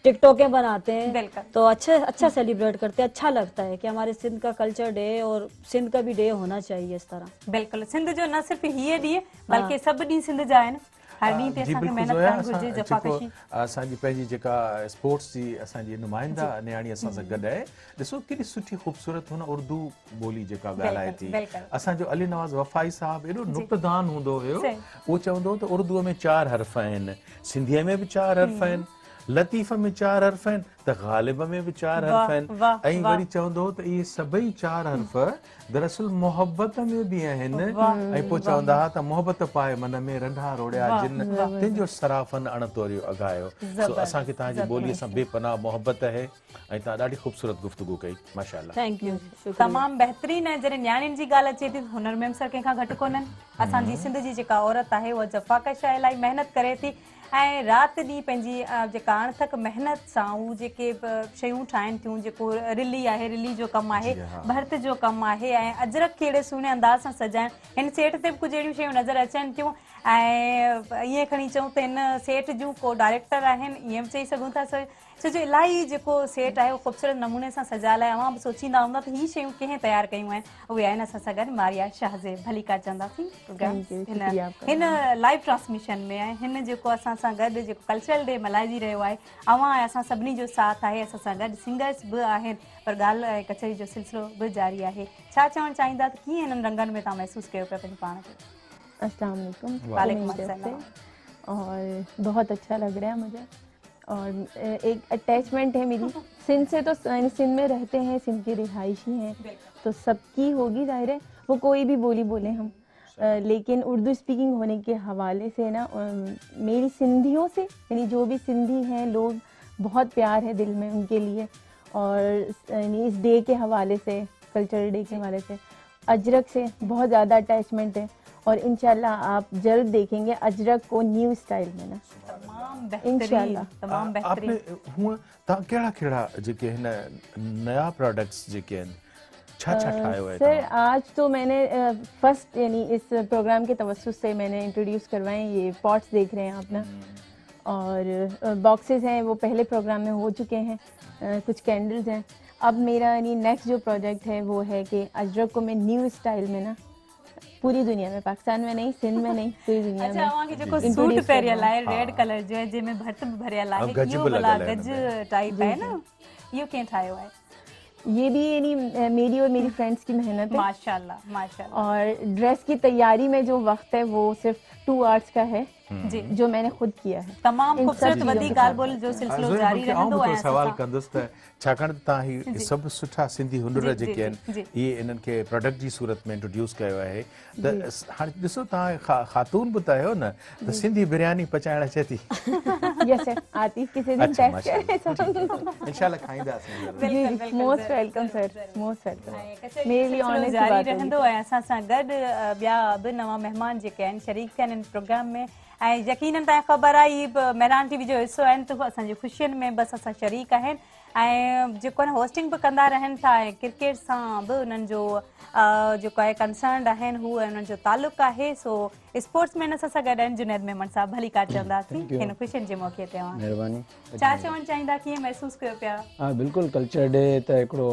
S10: टिकटॉकें बनाते हैं, तो अच्छा सेलिब्रेट करते हैं। अच्छा लगता है कि हमारे सिंध का कल्चर डे और सिंध का भी डे होना चाहिए इस तरह।
S2: बिल्कुल, सिंध जो न सिर्फ ये ॾींहुं बल्कि सब ॾींहुं सिंध जा आहिनि। हर ॾींहुं ते असांखे महिनत करणु घुरिजे, जफ़ाकशी।
S3: असांजी पंहिंजी जेका स्पोर्ट्स जी असांजी नुमाइंदा न्याणी असां सां गॾु आहे, ॾिसो केॾी सुठी ख़ूबसूरत हुन उर्दू ॿोली जेका ॻाल्हाए थी। असांजो अली नवाज़ वफ़ाई साहिबु एॾो नुक्तदान हूंदो हुयो, उहो चवंदो त उर्दूअ में 4 हर्फ़ आहिनि, सिंधीअ में बि 4 हर्फ़ आहिनि, लतीफ़ में 4 हर्फ़ आहिनि, त ग़ालिब में बि 4 हर्फ़ आहिनि। ऐं वरी चवंदो त इहे सभई 4 हर्फ़ दरअसल मोहब्बत में बि आहिनि। ऐं पोइ चवंदा हुआ त मोहब्बत पाए मन में रंढा रोड़िया जिन, तुंहिंजो सराफ़न अणतोरियो अघायो। सो असांखे तव्हांजी ॿोलीअ सां बेपनाह मोहब्बत आहे ऐं तव्हां ॾाढी ख़ूबसूरत गुफ़्तगू कई, माशाअल्लाह।
S2: थैंक यू, तमामु बहितरीन आहे। जॾहिं न्याणियुनि जी ॻाल्हि अचे थी, हुनर में सर कंहिंखां घटि कोन्हनि। असांजी सिंध जी जेका औरत आहे उहा जफ़ाकश आहे, इलाही महिनत करे थी ऐं राति ॾींहुं पंहिंजी जेका अणथक महिनत सां उहे जेके शयूं ठाहिनि थियूं, जेको रिली आहे, रिली जो कमु आहे, भर्त जो कमु आहे ऐं अजरक कहिड़े सुहिणे अंदाज़ सां सजाइण। हिन सेट ते बि कुझु अहिड़ियूं शयूं नज़र अचनि थियूं ऐं ईअं खणी चऊं त हिन सेट जूं को डायरेक्टर आहिनि, ईअं बि चई सघूं था। छो जो इलाही जेको सेट आहे उहो ख़ूबसूरत नमूने सां सजायल आहे। अव्हां बि सोचींदा हूंदा त हीअ शयूं कंहिं तयारु कयूं आहिनि। उहे आहिनि असां सां गॾु मारिया शाहज़ेब। भली कार चवंदासीं प्रोग्राम हिन लाइव ट्रांसमिशन में आहे। हिन जेको असां सां गॾु जेको कल्चरल डे मल्हाइजी रहियो आहे, अव्हां असां सभिनी जो साथ आहे। असां सां गॾु सिंगर्स बि आहिनि, पर ॻाल्हि ऐं कचहरी जो सिलसिलो बि जारी आहे। छा चवणु चाहींदा त कीअं हिननि रंगनि में तव्हां महसूसु कयो पिया पंहिंजे पाण खे?
S11: अस्सलाम वालेकुम।
S2: वालेकुम अस्सलाम।
S11: और बहुत अच्छा लग रहा है मुझे, और एक अटैचमेंट है मेरी सिंध से। तो सिंध में रहते हैं, सिंध की रिहायशी हैं, तो सबकी होगी ज़ाहिर है, वो कोई भी बोली बोले हम। लेकिन उर्दू स्पीकिंग होने के हवाले से ना मेरी सिंधियों से, यानी जो भी सिंधी हैं लोग, बहुत प्यार है दिल में उनके लिए। और इस डे के हवाले से, कल्चरल डे के हवाले से अजरक से बहुत ज़्यादा अटैचमेंट है। और इंशाल्लाह आप जल्द देखेंगे अजरक को न्यू स्टाइल में ना, इंशाल्लाह।
S2: तमाम बेहतरीन।
S3: आपने हुआ ता केड़ा जेके हिन नया प्रोडक्ट्स जेके आहिनि
S11: सर आज तो मैंने फर्स्ट यानी इस प्रोग्राम के तवस्सुस से मैंने इंट्रोड्यूस करवाए ये पॉट्स देख रहे हैं आप ना, और बॉक्सेस हैं वो पहले प्रोग्राम में हो चुके हैं, कुछ कैंडल्स हैं। अब मेरा यानी नेक्स्ट जो प्रोजेक्ट है वो है कि अजरक को मैं न्यू स्टाइल में ना पूरी दुनिया में, पाकिस्तान में नहीं, सिंध में नहीं, पूरी दुनिया में।
S2: अच्छा, वहाँ की जो सूट पेरियल है रेड कलर जो है जिसमें भरत भरियल है, यो वाला गज टाइप है ना, यो क्या ठायो है?
S11: ये भी यानी मेरी और मेरी फ्रेंड्स की मेहनत है
S2: माशाल्लाह माशाल्लाह।
S11: और ड्रेस की तैयारी में जो वक्त है वो सिर्फ 2 आवर्स का है
S2: जी,
S11: जो मैंने खुद किया है।
S2: तमाम खूबसूरत वधी ॻाल्हि बोल जो सिलसिलो जारी रहंदो आहे।
S3: सवाल कंदुसि त छाकाणि त तव्हां ही सभु सुठा सिंधी हुनर जेके आहिनि इहे इन्हनि खे प्रोडक्ट जी सूरत में इंट्रोड्यूस कयो आहे, त हाणे ॾिसो तव्हां ख़ातून बि त आहियो न, त सिंधी बिरयानी पचाइण अचे थी?
S11: यस सर, आती किसी दिन टेस्ट करें
S3: इंशाल्लाह खाईंदासीं।
S11: जी, most welcome sir, most welcome. मेरे लिए ऑनर की
S2: जारी
S11: बात
S2: रहंदो आहे। असां सां गॾु ॿिया बि नवां महिमान जेके आहिनि शरीक आहिनि इन प्रोग्राम में, ऐं यकीनन तव्हांखे ख़बर आहे इहे मेहरान टीवी जो हिसो आहिनि, त असांजी ख़ुशियुनि में बसि असां शरीक आहिनि ऐं जेको आहे होस्टिंग बि कंदा रहनि था, ऐं क्रिकेट सां बि उन्हनि जो जेको आहे कंसर्न आहिनि हू उन्हनि जो तालुक़ु आहे। सो स्पोर्ट्स मैन असां सां गॾु आहिनि जुनैद मेमन साहब, भली कार चवंदासीं हिन ख़ुशियुनि जे मौक़े ते।
S12: महिरबानी।
S2: छा चवणु चाहींदा, कीअं महसूसु कयो पिया?
S12: हाँ बिल्कुलु, कल्चर डे त हिकिड़ो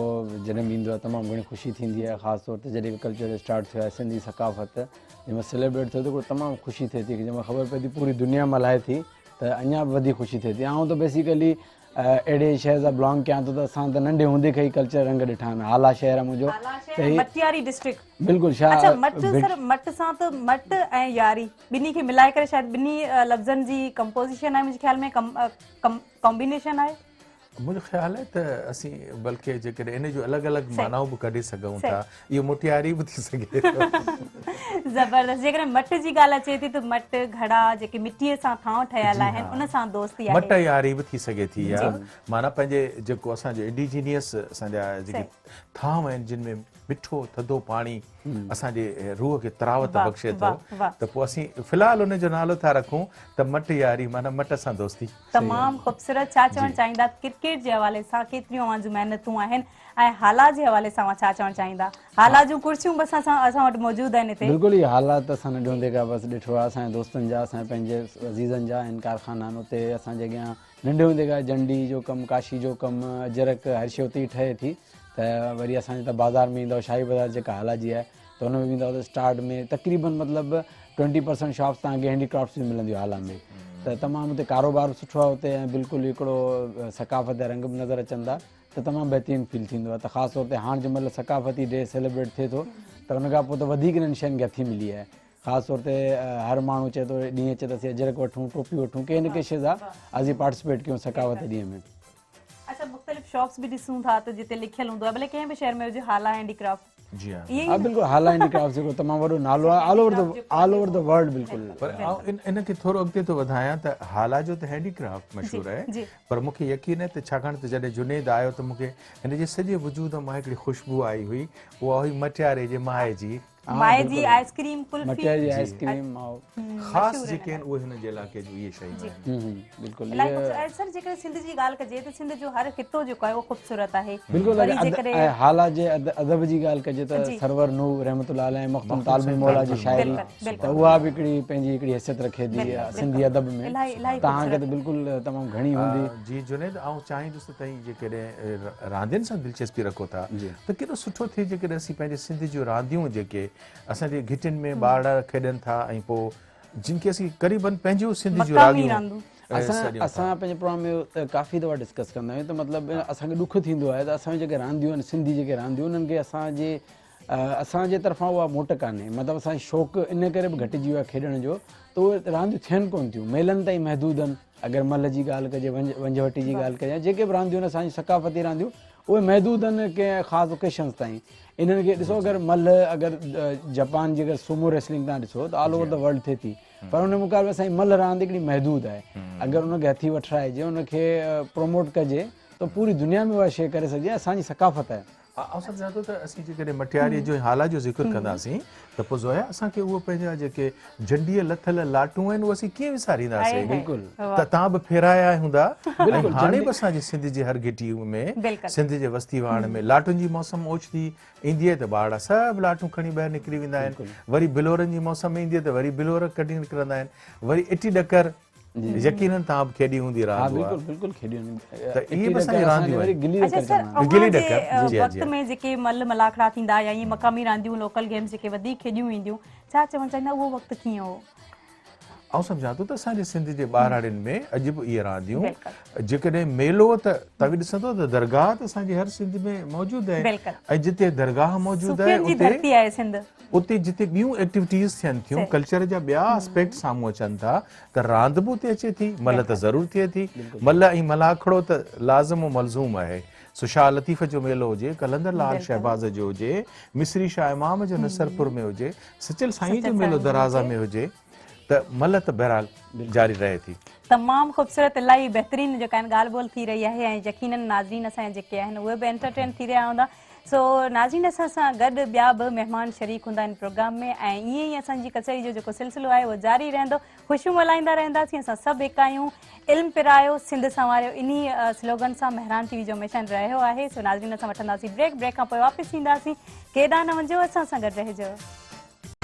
S12: जॾहिं ईंदो आहे तमामु घणी ख़ुशी थींदी आहे, ख़ासि तौर ते जॾहिं कल्चर डे स्टार्ट थियो आहे सिंधी सकाफ़त जंहिंमें सेलिब्रेट थियो त हिकिड़ो तमामु ख़ुशी थिए थी, जंहिंमें ख़बर पए थी पूरी दुनिया मल्हाए थी त अञा बि वधीक ख़ुशी थिए थी। ऐं त बेसिकली अहिड़े शहर सां बिलोंग कयां थो त असां त नंढे हूंदे खां ई कल्चर रंग ॾिठा आहिनि। हाला शहर आहे मुंहिंजो,
S2: मटियारी डिस्ट्रिक्ट।
S12: बिल्कुलु। छा
S2: अच्छा, मट सर, मट सां त मट ऐं यारी ॿिन्ही खे मिलाए करे शायदि ॿिन्ही लफ़्ज़नि जी कंपोज़िशन आहे, मुंहिंजे ख़्याल में कॉम्बिनेशन आहे।
S3: मुझे ख्याल है तो असी बल्कि जेकर इन जो अलग अलग मानाओं भी कढी सघूं था, ये मुटियारी भी थी सके।
S2: जबरदस्त। जेकर मट जी ॻाल्हि अचे थी त मट घड़ा जेके मिटीअ सां थांव ठहियल आहिनि उन सां दोस्ती आहे।
S3: मट यारी भी थी सके थी या माना पंहिंजे जेको असांजो इंडिजीनियस असांजा जेके थांव आहिनि जिन में मिठो थधो पाणी असांजे रूह खे तरावत बख़्शे थो, त पोइ असीं फ़िलहाल उन जो नालो था रखूं त मट यारी माना मट सां दोस्ती।
S2: तमामु ख़ूबसूरत। छा चवणु चाहींदा क्रिकेट जे हवाले सां, केतिरियूं अवां जूं महिनतूं आहिनि, ऐं हाला जे हवाले सां छा चवणु चाहींदा? हाला जूं कुर्सियूं बि असां वटि मौजूदु आहिनि हिते।
S12: बिल्कुलु, इहे हालात असां नंढे हूंदे खां बसि ॾिठो आहे, असांजे दोस्तनि जा, असांजे पंहिंजे अज़ीज़नि जा आहिनि कारखाना आहिनि उते। असांजे अॻियां नंढे हूंदे खां जंडी जो कमु, काशी जो कमु, अजरक हर शइ उते ई ठहे थी, त वरी असांजे त बाज़ार में ईंदो शाही बाज़ार जेका हाला जी आहे त हुन में वेंदा त स्टार्ट में तक़रीबन मतिलबु 20% शॉप्स तव्हांखे हैंडीक्राफ्ट्स बि मिलंदियूं हाला में, त तमामु हुते कारोबार सुठो आहे उते, ऐं बिल्कुलु हिकिड़ो सकाफ़त जा रंग बि नज़र अचनि था, त तमामु बहितरीनु फील थींदो आहे। त ख़ासि तौर ते हाणे जंहिं महिल सकाफ़ती डे सेलिब्रेट थिए थो त हुन खां पोइ त वधीक इन्हनि शयुनि खे हथी मिली आहे। ख़ासि तौर ते हर माण्हू चए थो ॾींहुं अचे त असीं अजरक वठूं, टोपी वठूं, कंहिं न कंहिं शइ सां असीं पार्टिसिपेट कयूं सकाफ़त ॾींहं में।
S2: अच्छा, मुख़्तलिफ़ शॉप्स भी ॾिसूं था त जिते लिखियल हूंदो आहे, भले कंहिं बि शहर में हुजे हाला हैंडीक्राफ्ट।
S3: जी
S12: हाँ बिल्कुलु, हाला हैंडीक्राफ्ट जेको तमामु वॾो नालो आहे ऑल ओवर द वर्ल्ड। बिल्कुलु।
S3: पर इन खे थोरो अॻिते थो वधायां त हाला जो त हैंडीक्राफ्ट मशहूरु आहे, पर मूंखे यकीन आहे त छाकाणि त जॾहिं जुनेद आयो त मूंखे हिन जे सॼे वजूद मां हिकिड़ी ख़ुशबू आई हुई, उहा हुई मटियारे जे माए जी।
S2: माए जी आइसक्रीम, कुल्फी,
S12: मटियारे जी आइसक्रीम
S3: ख़ासि जेके आहिनि उहे हिन जे इलाइक़े जो इहे शयूं आहिनि।
S12: बिल्कुलु।
S2: सर जेकर सिंध जी ॻाल्हि कजे त सिंध जो हर खितो जेको आहे उहो ख़ूबसूरत आहे।
S12: बिल्कुलु। हाला जे अदब जी ॻाल्हि कजे त सरवर नूह रहमतुल्लाह अलैह मख़दूम तालबी मौला जी शाइरी, त उहा बि हिकिड़ी हैसियत रखे थी सिंधी अदब में, तव्हांखे त बिल्कुलु तमामु घणी हूंदी।
S3: जी जुनेद, आउं चाहींदुसि त तव्हीं जेकॾहिं रांदियुनि सां दिलचस्पी रखो था त केॾो सुठो थिए जेकॾहिं असीं पंहिंजे सिंध जूं रांदियूं जेके असांजे घिटियुनि में ॿार खेॾनि था ऐं पोइ जिन खे असीं क़रीबन पंहिंजूं सिंध जूं रांदियूं
S12: असां पंहिंजे प्रोग्राम में काफ़ी दफ़ा डिस्कस कंदा आहियूं, त मतिलबु असांखे ॾुख थींदो आहे त असांजी जेके रांदियूं आहिनि सिंधी जेके रांदियूं उन्हनि खे असांजे तरफ़ां उहा मोट कान्हे, मतिलबु असांजो शौक़ु इन करे बि घटिजी वियो आहे खेॾण जो, त उहे रांदियूं थियनि कोन थियूं, मेलनि ताईं महदूद आहिनि। अगरि मल जी ॻाल्हि कजे, वंजवटी जी ॻाल्हि कजे, जेके बि रांदियूं आहिनि असांजी सकाफ़ती रांदियूं उहे महदूद आहिनि कंहिं ख़ासि ओकेशन्स ताईं। इन्हनि खे ॾिसो, अगरि अगरि जापान जी अगरि सूमो रेसलिंग तव्हां ॾिसो त ऑल ओवर द वर्ल्ड थिए थी, पर हुन मुक़ाबले असांजी मल रांदि हिकिड़ी महदूद आहे। अगरि हुनखे हथी वठराइजे, हुनखे प्रोमोट कजे त पूरी दुनिया में उहा शइ करे सघिजे, असांजी सकाफ़त आहे।
S3: ऐं सम्झां थो त असीं जेकॾहिं मटियारीअ जो हालात जो ज़िक्र कंदासीं त पोइ ज़ोया असांखे उहो पंहिंजा जेके झंडीअ लथल लाटूं आहिनि उहे असीं कीअं विसारींदासीं।
S12: बिल्कुलु
S3: त तव्हां बि फेराया हूंदा। हाणे बि असांजे सिंध जे हर गिटी में सिंध जे वस्ती वाण में लाटुनि जी मौसम ओचिती ईंदी आहे त ॿार सभु लाटूं खणी ॿाहिरि निकिरी वेंदा आहिनि। वरी बिलोरनि जी मौसम ईंदी आहे त वरी बिलोर कढी निकिरंदा आहिनि। वरी इटी ॾकर यकीनन तव्हां बि खेॾी हूंदी रांदि।
S12: बिल्कुलु बिल्कुलु खेॾियूं
S3: त इहे बि असांजी रांदियूं आहिनि।
S2: अच्छा सर,
S3: गिली ॾकर
S2: वक़्त में जेके मल मलाखड़ा थींदा या ईअं मक़ामी रांदियूं लोकल गेम्स जेके वधीक खेॾियूं वेंदियूं, छा चवणु चाहींदा उहो वक़्तु कीअं हो?
S3: ऐं सम्झां थो त असांजे सिंध जे ॿारड़ियुनि में अॼु बि इहे रांदियूं जेकॾहिं मेलो त तव्हां ॾिसंदो त दरगाह त असांजे हर सिंध में मौजूदु आहे। ऐं जिते दरगाह मौजूदु आहे उते जिते ॿियूं एक्टिविटीज़ थियनि थियूं, कल्चर जा ॿिया एस्पेक्ट साम्हूं अचनि था, त रांदि बि उते अचे थी। मल त ज़रूरु थिए थी। मल ऐं मलाखड़ो त लाज़िम मलज़ूम आहे। सुशाह लतीफ़ जो मेलो हुजे, कलंदर लाल शहबाज़ जो हुजे, मिसरी शाह इमाम जो नसरपुर में हुजे, सचल साईं जो मेलो दराज़ा में हुजे, त मल त बहरहाल जारी रहे थी।
S2: तमामु ख़ूबसूरत इलाही बहितरीन जेका आहिनि ॻाल्हि ॿोल थी रही आहे ऐं यकीनन नाज़रीन असांजा जेके आहिनि उहे बि एंटरटेन थी रहिया हूंदा। सो नाज़रीन असां सां गॾु ॿिया बि महिमान शरीक हूंदा आहिनि प्रोग्राम में ऐं ईअं ई असांजी कचहरी जो जेको सिलसिलो आहे उहो जारी रहंदो। ख़ुशियूं मल्हाईंदा रहंदासीं। असां सभु हिकु आहियूं। इल्मु पिरायो सिंध संवारियो, इन्ही स्लोगन सां मेहरान टीवी जो हमेशह रहियो आहे। सो नाज़रीन असां वठंदासीं ब्रेक खां पोइ वापसि ईंदासीं। केॾांहुं न वञो, असां सां गॾु रहिजो।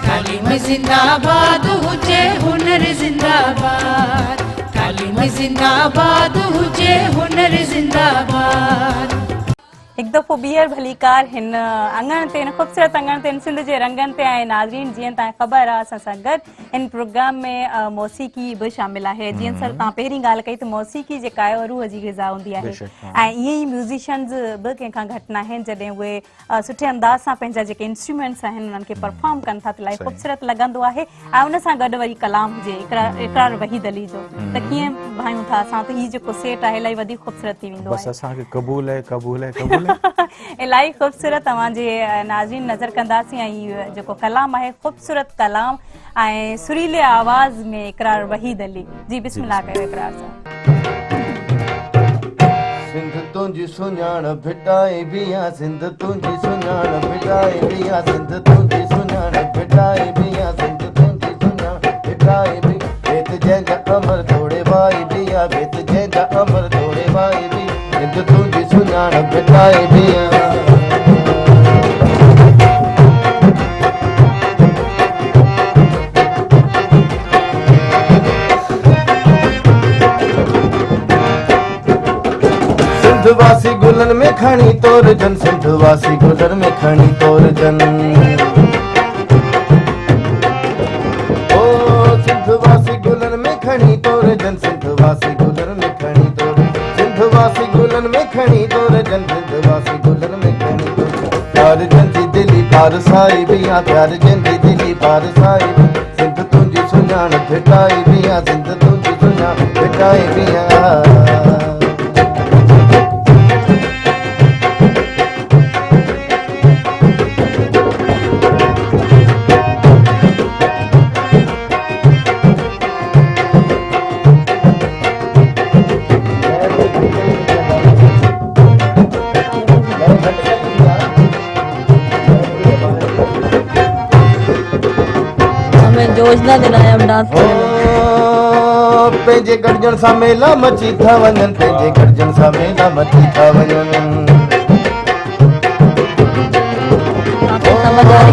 S1: तालीम जिंदाबाद हुजे, हुनर जिंदाबाद। तालीम जिंदाबाद हुजे, हुनर जिंदाबाद।
S2: हिकु दफ़ो ॿीहर भलीकार हिन अंगण ते, हिन ख़ूबसूरत अंगण ते, सिंध जे रंगनि ते आहे। नाज़रीन जीअं तव्हांखे ख़बर आहे असां सां गॾु हिन प्रोग्राम में मौसीक़ी बि शामिल आहे। जीअं सर तव्हां पहिरीं ॻाल्हि कई त मौसीक़ी जेका आहे रूह जी ग़िज़ा हूंदी आहे ऐं ईअं ई म्यूज़िशियन्स बि कंहिंखां घटि न आहिनि। जॾहिं उहे सुठे अंदाज़ सां पंहिंजा जेके इंस्ट्रूमेंट्स आहिनि उन्हनि खे परफॉर्म कनि था त इलाही ख़ूबसूरत लॻंदो आहे। ऐं उन सां गॾु वरी कलाम हुजे, इक़रार वहीद अली जो, त कीअं भायूं था असां त हीअ जेको सेट आहे इलाही वधीक ख़ूबसूरत थी वेंदो आहे।
S3: असांखे क़बूल आहे, क़बूल आहे, क़बूल आहे।
S2: इलाही ख़ूबसूरत तव्हांजे नाज़रीन नज़र कंदासीं ऐं इहो जेको कलाम आहे ख़ूबसूरत कलाम ऐं सुरीले आवाज़ में इक़रार वहीद अली जी। बिस्मिल्लाह कयो इक़रार सां।
S5: सिंध तुंहिंजी सुञाण भिटाए बिया, सिंध तुंहिंजी सुञाण भिटाए बिया, सिंध तुंहिंजी सुञाण भिटाए बिया, सिंध तुंहिंजी सुञाण भिटाए बि। भेत जंहिंजा अमर थोड़े भाई बिया, भेत जंहिंजा अमर थोड़े भाई बि, सिंध तुंहिंजी सुञाण भिटाए बिया। सिंधवासी गुलन में खणी तोर जन, सिंधवासी गुलन में खणी तोर जन। ओ सिंधवासी गुलन में खणी तोर जन, सिंधवासी गुलन में खणी तोर, सिंधवासी गुलन में खणी तोर जन, सिंधवासी गुलन में खणी तोर। प्यार जंदी दिली पारसाई बिया, प्यार जंदी दिली पारसाई, सिंध तुंहिंजी सुञाण भिटाई बिया, सिंध तुंहिंजी सुञाण भिटाई बिया।
S10: योजना दिलाया हम डांस
S5: पंहिंजे गॾजण सां मेला मची था वञनि, पंहिंजे गॾजण सां मेला मची था वञनि।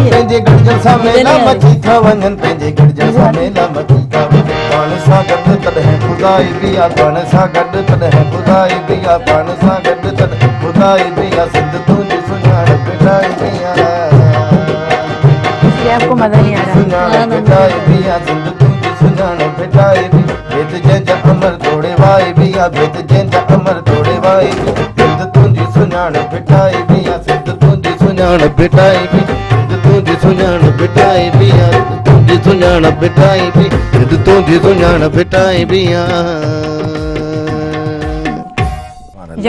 S5: पंहिंजे गॾजण सां मेला मची था वञनि, पंहिंजे गॾजण सां मेला मची था वञनि। पाण सां गॾु तॾहिं ख़ुदाई बि आहे, पाण सां गॾु तॾहिं ख़ुदाई बि आहे, पाण सां गॾु तॾहिं ख़ुदाई बि आहे। सिंध तुंहिंजी सुञाण भिटाई बि आहे।
S11: आपको मजा नहीं आ रहा।
S5: सुञाण भिटाई बि आहे, सिंध तुंहिंजी सुञाण भिटाई बि। भेत जंहिंजा अमर थोड़े भाई बि आहे, भेत जंहिंजा अमर थोड़े भाई बि, सिंध तुंहिंजी सुञाण भिटाई बि आहे, सिंध तुंहिंजी सुञाण भिटाई बि, सिंध तुंहिंजी सुञाण भिटाई बि आहे, तुंहिंजी सुञाण भिटाई बि, सिंध तुंहिंजी सुञाण भिटाई बि आहे।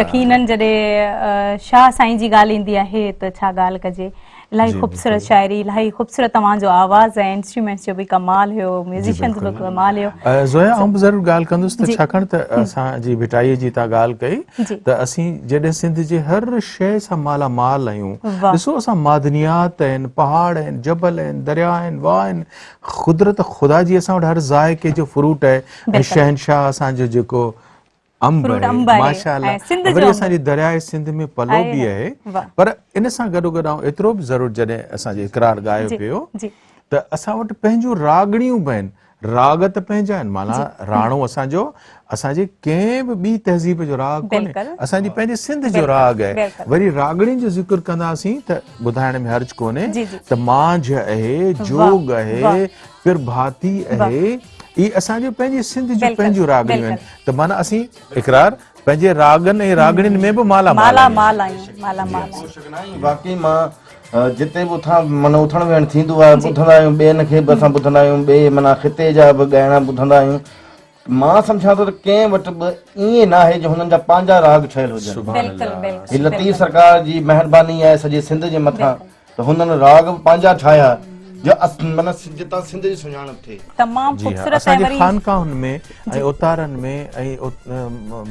S2: यकीनन जॾहिं शाह साईं जी ॻाल्हि ईंदी आहे त छा ॻाल्हि कजे। इलाही खूबसूरत शायरी, इलाही खूबसूरत तव्हांजो आवाज़ ऐं इंस्ट्रूमेंट्स जो बि कमाल हुयो, म्यूज़िशियन जो बि कमाल हुयो।
S3: ज़ोया आउं ज़रूरु ॻाल्हि कंदुसि त छाकाणि त असांजी भिटाईअ जी तव्हां ॻाल्हि कई त असीं जॾहिं सिंध जे हर शइ सां मालामाल आहियूं, ॾिसो असां मादनियात आहिनि, पहाड़ आहिनि, जबल आहिनि, दरिया आहिनि, वाह आहिनि, क़ुदरत ख़ुदा जी असां वटि हर ज़ाइक़े जो फ्रूट आहे ऐं शहनशाह असांजो जेको अंब आहे, माशाअल्लाह। वरी असांजी दरियाए सिंध में पलो बि आहे, पर इन सां गॾोगॾु आउं एतिरो बि ज़रूरु जॾहिं असांजो इक़रार ॻायो पियो त असां वटि पंहिंजूं रागणियूं बि आहिनि, राग त पंहिंजा आहिनि, माना राणो असांजो, असांजे कंहिं बि ॿी तहज़ीब जो राग कोन्हे, असांजी पंहिंजे सिंध जो राग आहे। वरी रागणियुनि जो ज़िक्र कंदासीं त ॿुधाइण में हर्ज कोन्हे त मांझ आहे, जोग आहे, फिरभाती आहे, ये असांजो पंहिंजी सिंध जी पंहिंजूं रागणियूं आहिनि। त माना असीं इक़रार पंहिंजे रागनि ऐं रागणियुनि में बि मालामाल आहियूं।
S5: बाक़ी मां जिते बि उथां माना उथण वेहण थींदो आहे, ॿुधंदा आहियूं, ॿियनि खे बि असां ॿुधंदा आहियूं, ॿिए माना ख़िते जा बि ॻाइणा ॿुधंदा आहियूं। मां सम्झां थो त कंहिं वटि बि ईअं न आहे जो हुननि जा पंहिंजा राग ठहियल हुजनि। ही लतीफ़ सरकार जी महिरबानी आहे सॼे सिंध जे मथां त हुननि राग बि पंहिंजा ठाहिया जो माना जितां सिंध जी सुञाणप थिए।
S2: तमामु ख़ूबसूरत
S3: असांजे ख़ानकाहुनि में ऐं उतारनि में ऐं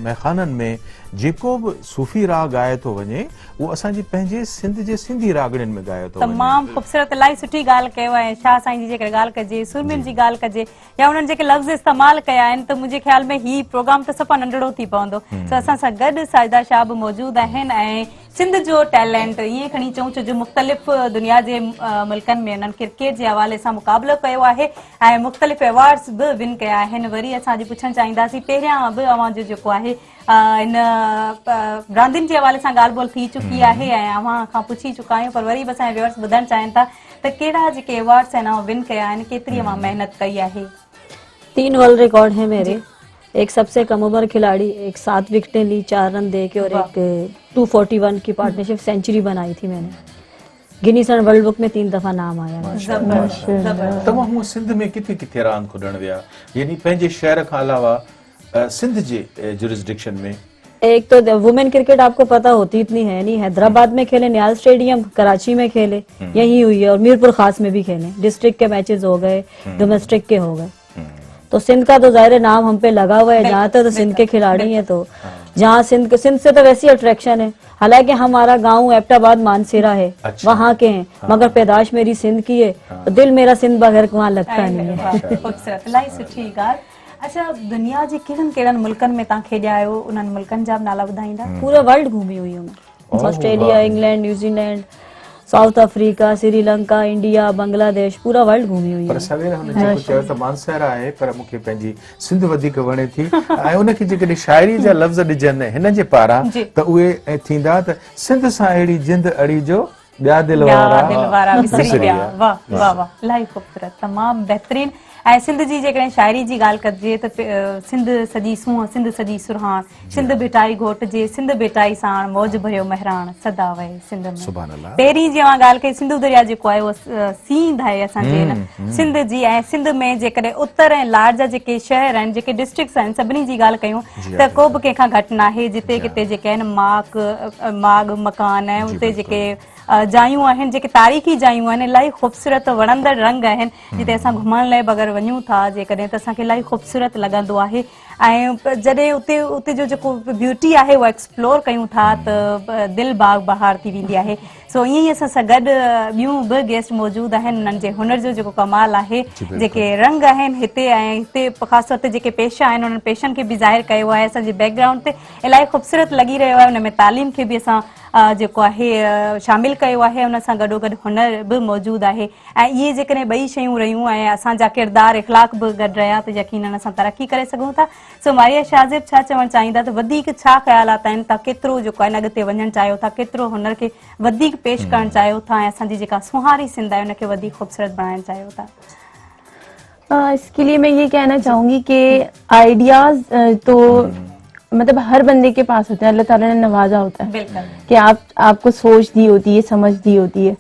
S3: महखाननि में जेको बि सूफ़ी राग ॻाए थो वञे उहो असांजी पंहिंजे सिंध जे सिंधी रागणियुनि में ॻायो थो वञे।
S2: तमामु ख़ूबसूरत, इलाही सुठी ॻाल्हि कयो आहे। शाह साईं जी जेकॾहिं ॻाल्हि कजे, सुरमियुनि जी ॻाल्हि कजे या उन्हनि जेके लफ़्ज़ इस्तेमालु कया आहिनि, त मुंहिंजे ख़्याल में ही प्रोग्राम त सफ़ा नंढड़ो थी पवंदो। त असां सां गॾु साजिदा शाह बि मौजूदु आहिनि ऐं सिंध जो टैलेंट ईअं खणी चऊं छो जो मुख़्तलिफ़ दुनिया जे मुल्कनि में उन्हनि क्रिकेट जे हवाले सां मुक़ाबिलो कयो आहे ऐं मुख़्तलिफ़ अवार्ड्स बि विन कया आहिनि। वरी असां अॼु पुछणु चाहींदासीं, पहिरियां बि अव्हां जो जेको आहे इन रांदियुनि जे हवाले सां ॻाल्हि ॿोल थी चुकी आहे ऐं अव्हां खां पुछी चुका आहियूं, पर वरी बि असांजे व्यूअर्स ॿुधणु चाहिनि था त कहिड़ा जेके अवार्ड्स आहिनि विन कया आहिनि, केतिरी अव्हां महिनत कई आहे?
S10: 3 वर्ल्ड रिकॉर्ड हैं मेरे, एक सबसे कम उम्र खिलाड़ी, एक 7 विकेटें ली 4 रन दे के और एक 241 की पार्टनरशिप सेंचुरी बनाई थी मैंने। गिनीज वर्ल्ड बुक में 3 दफा नाम आया।
S3: तव्हां हूअं सिंध में किथे किथे रांदि खुॾण विया, यानी पंहिंजे शहर खां अलावा सिंध जे जुरिस्डिक्शन में?
S10: एक तो वुमेन क्रिकेट आपको पता होती इतनी है नहीं, हैदराबाद में खेले, न्याल स्टेडियम, कराची में खेले, यही हुई है, और मीरपुर खास में भी खेले। डिस्ट्रिक्ट के मैचेस हो गए, डोमेस्टिक के हो गए। तो सिंध का तो जाहिर नाम हम पे लगा हुआ है, जहाँ तक तो सिंध के खिलाड़ी हैं, तो जहाँ सिंध से तो वैसी अट्रैक्शन है। हालांकि हमारा गांव एबटाबाद मानसेरा है, वहाँ के हैं, मगर पैदाश मेरी सिंध की है, तो दिल मेरा सिंध बगैर वहाँ लगता नहीं है।
S2: अच्छा, दुनिया जे केड़न मुल्कन में ता खेॾिया आहियो, उन्हनि मुल्कनि जा नाला ॿुधाईंदा?
S10: पूरा वर्ल्ड घूमी हुई हूं मैं, Australia, England, New Zealand, south Africa, Sri Lanka, India, Bangladesh, पूरा वर्ल्ड घूमी हुई।
S3: पर सवेर हुन जेको चयो त मानसेरा आहे, पर मूंखे पंहिंजी सिंध वधीक वणे थी ऐं उनखे जेकॾहिं शाइरी जा लफ़्ज़ ॾिजनि हिन जे पारां त उहे थींदा त सिंध सां अहिड़ी जिंद अड़ी जो ॿिया दिल वारा
S2: विसरी विया। वाह वाह वाह, इलाही ख़ूबसूरत, तमामु बहितरीन। ऐं सिंध जी जेकॾहिं शाइरी जी ॻाल्हि कजे त सिंध सॼी सूंहं, सिंध सॼी सुरहाण, सिंध भिटाई घोट जे, सिंध भिटाई साण मौज भरियो महराण, सदा वए सिंध में। पहिरीं जी ॻाल्हि कई, सिंधु दरिया जेको आहे उहो सींध आहे असांजे सिंध जी, ऐं सिंध में जेकॾहिं उत्तर ऐं लार जा जेके शहर आहिनि, जेके डिस्ट्रिक्ट्स आहिनि, सभिनी जी ॻाल्हि कयूं त को बि कंहिंखां घटि न आहे। जिते किथे जेके आहिनि माग मकान ऐं उते जेके जायूं आहिनि, जेके तारीख़ी जायूं आहिनि, इलाही ख़ूबसूरत वणंदड़ रंग आहिनि, जिते असां घुमण लाइ बग़ैर वञूं था जेकॾहिं त असांखे इलाही ख़ूबसूरत लॻंदो आहे। ऐं जॾहिं उते जो जेको ब्यूटी आहे उहा एक्सप्लोर कयूं था त दिलि बाग बहार थी वेंदी आहे। सो ईअं ई असां सां गॾु ॿियूं बि गेस्ट मौजूदु आहिनि, उन्हनि जे हुनर जो जेको कमाल आहे, जेके रंग आहिनि हिते ऐं हिते ख़ासि तौर ते जेके पेशा आहिनि उन्हनि पेशनि खे बि ज़ाहिर कयो आहे। असांजे बैकग्राउंड ते इलाही ख़ूबसूरत लॻी रहियो आहे, उन में तालीम खे बि असां जेको आहे शामिल कयो आहे, उन सां गॾोगॾु हुनर बि मौजूदु आहे। ऐं इहे जेकॾहिं ॿई शयूं रहियूं ऐं असांजा किरदार इख़लाक़ बि गॾु रहिया त यकीनन असां तरक़ी करे सघूं था। सो मारिया शाज़िब, छा चवणु चाहींदा त वधीक छा ख़्यालात आहिनि, तव्हां केतिरो जेको आहे अॻिते वञणु चाहियो था, केतिरो हुनर खे वधीक पेश करणु चाहियो था ऐं असांजी जेका सुहारी सिंध आहे उनखे वधीक ख़ूबसूरत बनाइणु चाहियो था?
S11: इसके लिए मैं ये कहना चाहूंगी कि आइडियाज तो मतलब हर बंदे के पास होते हैं, अल्लाह ताला ने नवाजा होता है कि आपको सोच दी होती है, समझ दी होती है।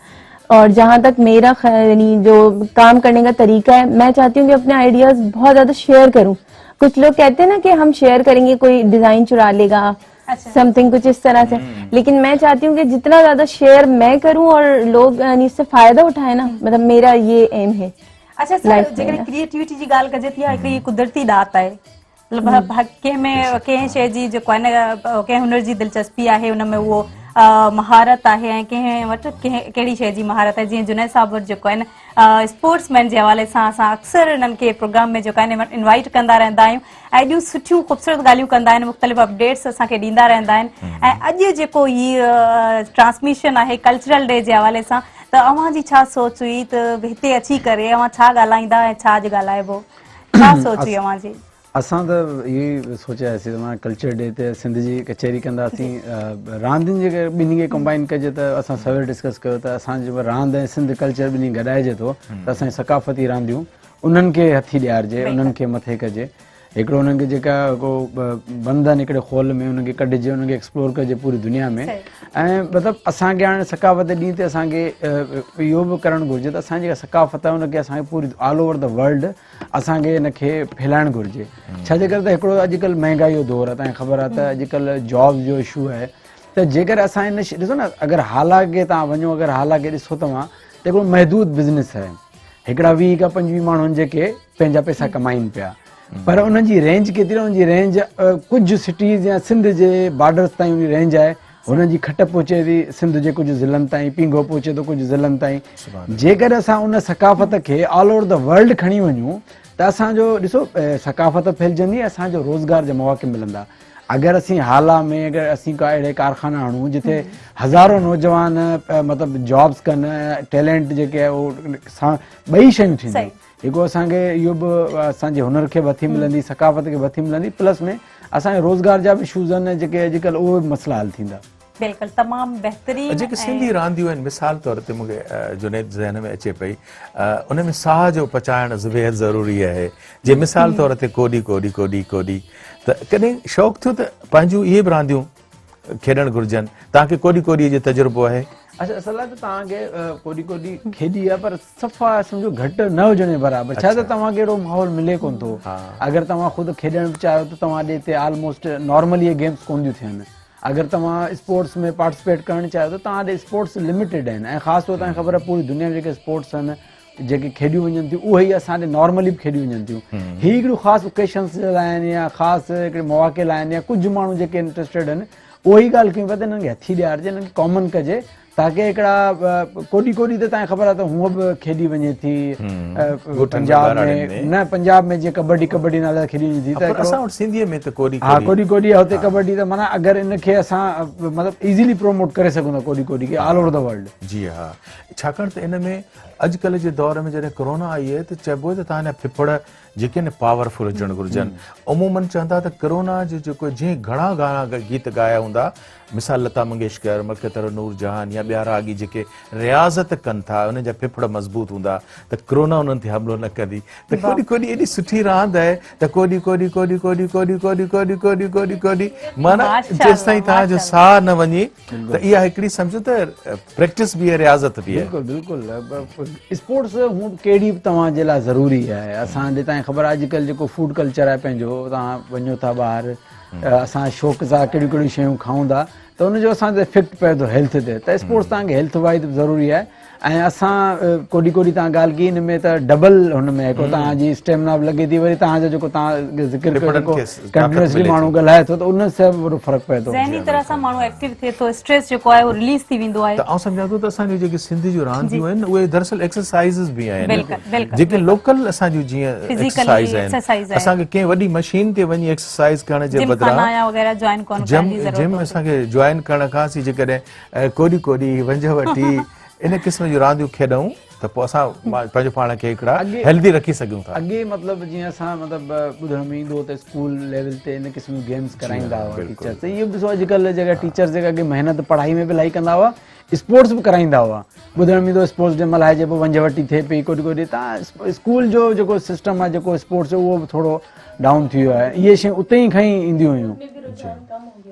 S11: और जहाँ तक मेरा यानी जो काम करने का तरीका है, मैं चाहती हूँ कि अपने आइडियाज बहुत ज्यादा शेयर करूँ। कुछ लोग कहते हैं ना कि हम शेयर करेंगे कोई डिजाइन चुरा लेगा, समथिंग कुछ इस तरह से। लेकिन मैं चाहती हूँ कि जितना ज्यादा शेयर मैं करूँ और लोग इससे फायदा उठाए ना, मतलब मेरा ये एम है।
S2: अच्छा सर, जेकॾहिं क्रिएटिविटी जी ॻाल्हि कजे थी, हिकिड़ी कुदरती दात आहे, मतलब कंहिं शइ जी जेको आहे न, कंहिं हुनर जी दिलचस्पी आहे, हुन में उहो महारत आहे, ऐं कंहिं वटि कहिड़ी शइ जी महारत आहे। जीअं जुनैद साहब वटि जेको आहे न स्पोर्ट्समैन जे हवाले सां असां अक्सर हिननि खे प्रोग्राम में जेको आहे न इनवाइट कंदा रहंदा आहियूं, ऐं एॾियूं सुठियूं ख़ूबसूरत ॻाल्हियूं कंदा आहिनि, मुख़्तलिफ़ अपडेट्स असांखे ॾींदा रहंदा आहिनि। ऐं अॼु जेको हीअ ट्रांसमिशन आहे कल्चरल डे जे हवाले सां, त अव्हां जी छा सोच हुई त हिते अची करे अव्हां छा ॻाल्हाईंदा ऐं छा अॼु ॻाल्हाइबो, छा सोच हुई अव्हां जी?
S12: असां त इहो ई सोचियासीं त मां कल्चर डे ते सिंध जी कचहरी कंदासीं, रांदियुनि जे ॿिन्ही खे कंबाइन कजे। त असां सवेल डिस्कस कयो त असांजो रांदि ऐं सिंध कल्चर ॿिन्ही गॾाइजे थो, त असांजी सकाफ़ती रांदियूं उन्हनि खे हथी ॾियारिजे, उन्हनि खे मथे कजे। हिकिड़ो उन्हनि खे जेका को बंधन हिकिड़े खोल में उनखे कढिजे, उनखे एक्सप्लोर कजे पूरी दुनिया में। ऐं मतिलबु असांखे हाणे सकाफ़त ॾींहं ते असांखे इहो बि करणु घुरिजे त असांजी जेका सकाफ़त आहे उनखे असांखे पूरी ऑल ओवर द वर्ल्ड असांखे हिनखे फैलाइणु घुरिजे। छाजे करे त हिकिड़ो अॼुकल्ह महांगाई जो दौरु आहे, तव्हांखे ख़बर आहे त अॼुकल्ह जॉब जो इशू आहे। त जेकर असां हिन ॾिसो न, अगरि हालाके तव्हां वञो, अगरि हालाके ॾिसो तव्हां त हिकिड़ो महदूद बिज़नेस आहे, हिकिड़ा 20 खां 25 माण्हू आहिनि जेके पंहिंजा पैसा कमाइनि पिया, पर उन्हनि जी रेंज केतिरी आहे? उनजी रेंज कुझु सिटीज़ या सिंध जे बॉर्डर्स ताईं उनजी रेंज आहे। हुननि जी खट पहुचे थी सिंध जे कुझु ज़िलनि ताईं, पींघो पहुचे थो कुझु ज़िलनि ताईं। जेकर असां उन सकाफ़त खे ऑल ओवर द वर्ल्ड खणी वञूं त असांजो ॾिसो सकाफ़त फैलिजंदी, असांजो रोज़गार जा मौक़ा मिलंदा। अगरि असीं हाला में अगरि असीं का अहिड़े कारखाना आणूं जिथे हज़ारों नौजवान मतिलबु जॉब्स कनि, टैलेंट जेके आहे उहो ॿई शयूं थींदियूं। हिकिड़ो असांखे इहो बि असांजे हुनर खे बि हथी मिलंदी, सकाफ़त खे बि हथी मिलंदी, प्लस में असांजे रोज़गार जा बि इशूज़ आहिनि जेके अॼुकल्ह उहे बि मसइला हल थींदा।
S2: बिल्कुलु तमामु बहितरीन
S3: जेके सिंधी रांदियूं आहिनि, मिसाल तौर ते मूंखे जुनैद ज़हन में अचे पई, उन में साह जो पचाइणु बेहद ज़रूरी आहे। जे मिसाल तौर ते कोडी कोडी कोडी कोडी, त कॾहिं शौक़ु थियो त पंहिंजूं इहे बि रांदियूं खेॾणु घुरिजनि? तव्हांखे कोडी कोडीअ जो तजुर्बो आहे?
S12: अच्छा, असल आहे त तव्हांखे कोडी कोडी खेॾी आहे, पर सफ़ा सम्झो घटि न हुजण जे बराबरि। छा त तव्हांखे अहिड़ो माहौल मिले कोन थो। अगरि तव्हां ख़ुदि खेॾणु बि चाहियो त तव्हां ॾे हिते ऑलमोस्ट नॉर्मली इहे गेम्स कोन थियूं थियनि। अगर तव्हां स्पोर्ट्स में पार्टिसिपेट करणु चाहियो त तव्हां ॾे स्पोर्ट्स लिमिटेड आहिनि, ऐं ख़ासि तौर तव्हांखे ख़बर आहे पूरी दुनिया में जेके स्पोर्ट्स आहिनि जेके खेॾियूं वञनि थियूं उहे ई असां ॾे नॉर्मली बि खेॾियूं वञनि थियूं। हीअ हिकिड़ियूं ख़ासि ओकेशन्स जे लाइ आहिनि या ख़ासि हिकिड़े मौक़े लाइ आहिनि, या कुझु माण्हू जेके इंट्रस्टेड आहिनि उहो ई ॻाल्हि कयूं पिया त हिननि खे हथी ॾियारिजे, हिननि खे कॉमन कजे, ताकि हिकिड़ा कोडी कोडी त तव्हांखे ख़बर आहे त हूअं बि खेॾी वञे थी पंजाब में, न पंजाब में जीअं कबड्डी कबड्डी नाले खेॾी वञे थी, त
S3: असां वटि सिंधीअ में त कोडी
S12: हा कोडी कोडी आहे हुते कबड्डी। त माना अगरि इनखे असां मतिलबु इज़ीली प्रोमोट करे सघूं था कोडी कोडी खे ऑल ओवर द वर्ल्ड।
S3: जी हा, छाकाणि त इन में अॼुकल्ह जे दौर में जॾहिं कोरोना आई आहे त चइबो आहे त तव्हां फिफड़ जेके न पावरफुल हुजणु घुरिजनि। अमूमन चवंदा त कोरोना जो जेको जीअं घणा गाना गीत ॻाया हूंदा, मिसाल लता मंगेशकर, मलकतर नूर जहान या ॿिया रागी जेके रियाज़त कनि था, उन्हनि जा फिफड़ मज़बूत हूंदा, त कोरोना उन्हनि ते हमिलो न कंदी। त कोडी कोडी एॾी सुठी रांदि आहे त कोडी कोडी कोडी कोडी कोडी कोडी कोडी कोडी कोडी कोडी, माना जेसि ताईं तव्हांजो साह न वञे त इहा हिकिड़ी सम्झो त प्रैक्टिस बि आहे, रियाज़त बि आहे।
S12: बिल्कुलु बिल्कुलु, स्पोर्ट्स हूअं कहिड़ी बि तव्हांजे लाइ ज़रूरी आहे। असां ॾे तव्हांखे ख़बर आहे अॼुकल्ह जेको फूड कल्चर आहे पंहिंजो, तव्हां वञो था ॿाहिरि, असां शौक़ सां कहिड़ियूं कहिड़ियूं शयूं खाऊं था त उनजो असांजो इफेक्ट पए थो हेल्थ ते। त स्पोर्ट्स तव्हांखे हेल्थ वाइज बि ज़रूरी आहे। ऐं असां कोडी कोडी तव्हां ॻाल्हि कई, हिन में त डबल हुन में हिकिड़ो तव्हांजी स्टेमिना बि लॻे थी, वरी तव्हांजो जेको तव्हां ज़िक्र कयो कंटिन्यूअसली माण्हू ॻाल्हाए थो त उन सां बि वॾो फ़र्क़ु पए थो।
S2: ज़हनी तरह सां माण्हू एक्टिव थिए थो, स्ट्रेस जेको आहे उहो रिलीज़ थी वेंदो आहे।
S3: त आउं सम्झां थो त असांजी जेके सिंधी जूं रांदियूं आहिनि उहे दरअसल एक्सरसाइज़िस बि आहिनि, जेके लोकल असांजूं जीअं एक्सरसाइज़ आहिनि। असांखे कंहिं वॾी मशीन ते वञी एक्सरसाइज़ करण जे बदिरां जिम असांखे जॉइन करण खां असीं जेकॾहिं कोडी कोडी वंज वठी इन क़िस्म जूं रांदियूं खेॾूं त पोइ असां पंहिंजो पाण खे हिकिड़ा हेल्दी रखी सघूं था।
S12: अॻे मतिलबु जीअं असां मतिलबु ॿुधण में ईंदो त स्कूल लेवल ते इन क़िस्म जूं गेम्स कराईंदा हुआ टीचर। त इहो बि ॾिसो अॼुकल्ह जेका टीचर्स जेका अॻे महिनत पढ़ाई में बि इलाही कंदा हुआ, स्पोर्ट्स बि कराईंदा हुआ। ॿुधण में ईंदो स्पोर्ट्स डे मल्हाइजे पियो, वंज वटी थिए पई कोडी कोडी। तव्हां स्कूल जो जेको सिस्टम आहे जेको स्पोर्ट्स जो उहो बि थोरो डाउन थी वियो आहे। इहे शयूं उते ई खई ईंदियूं हुयूं।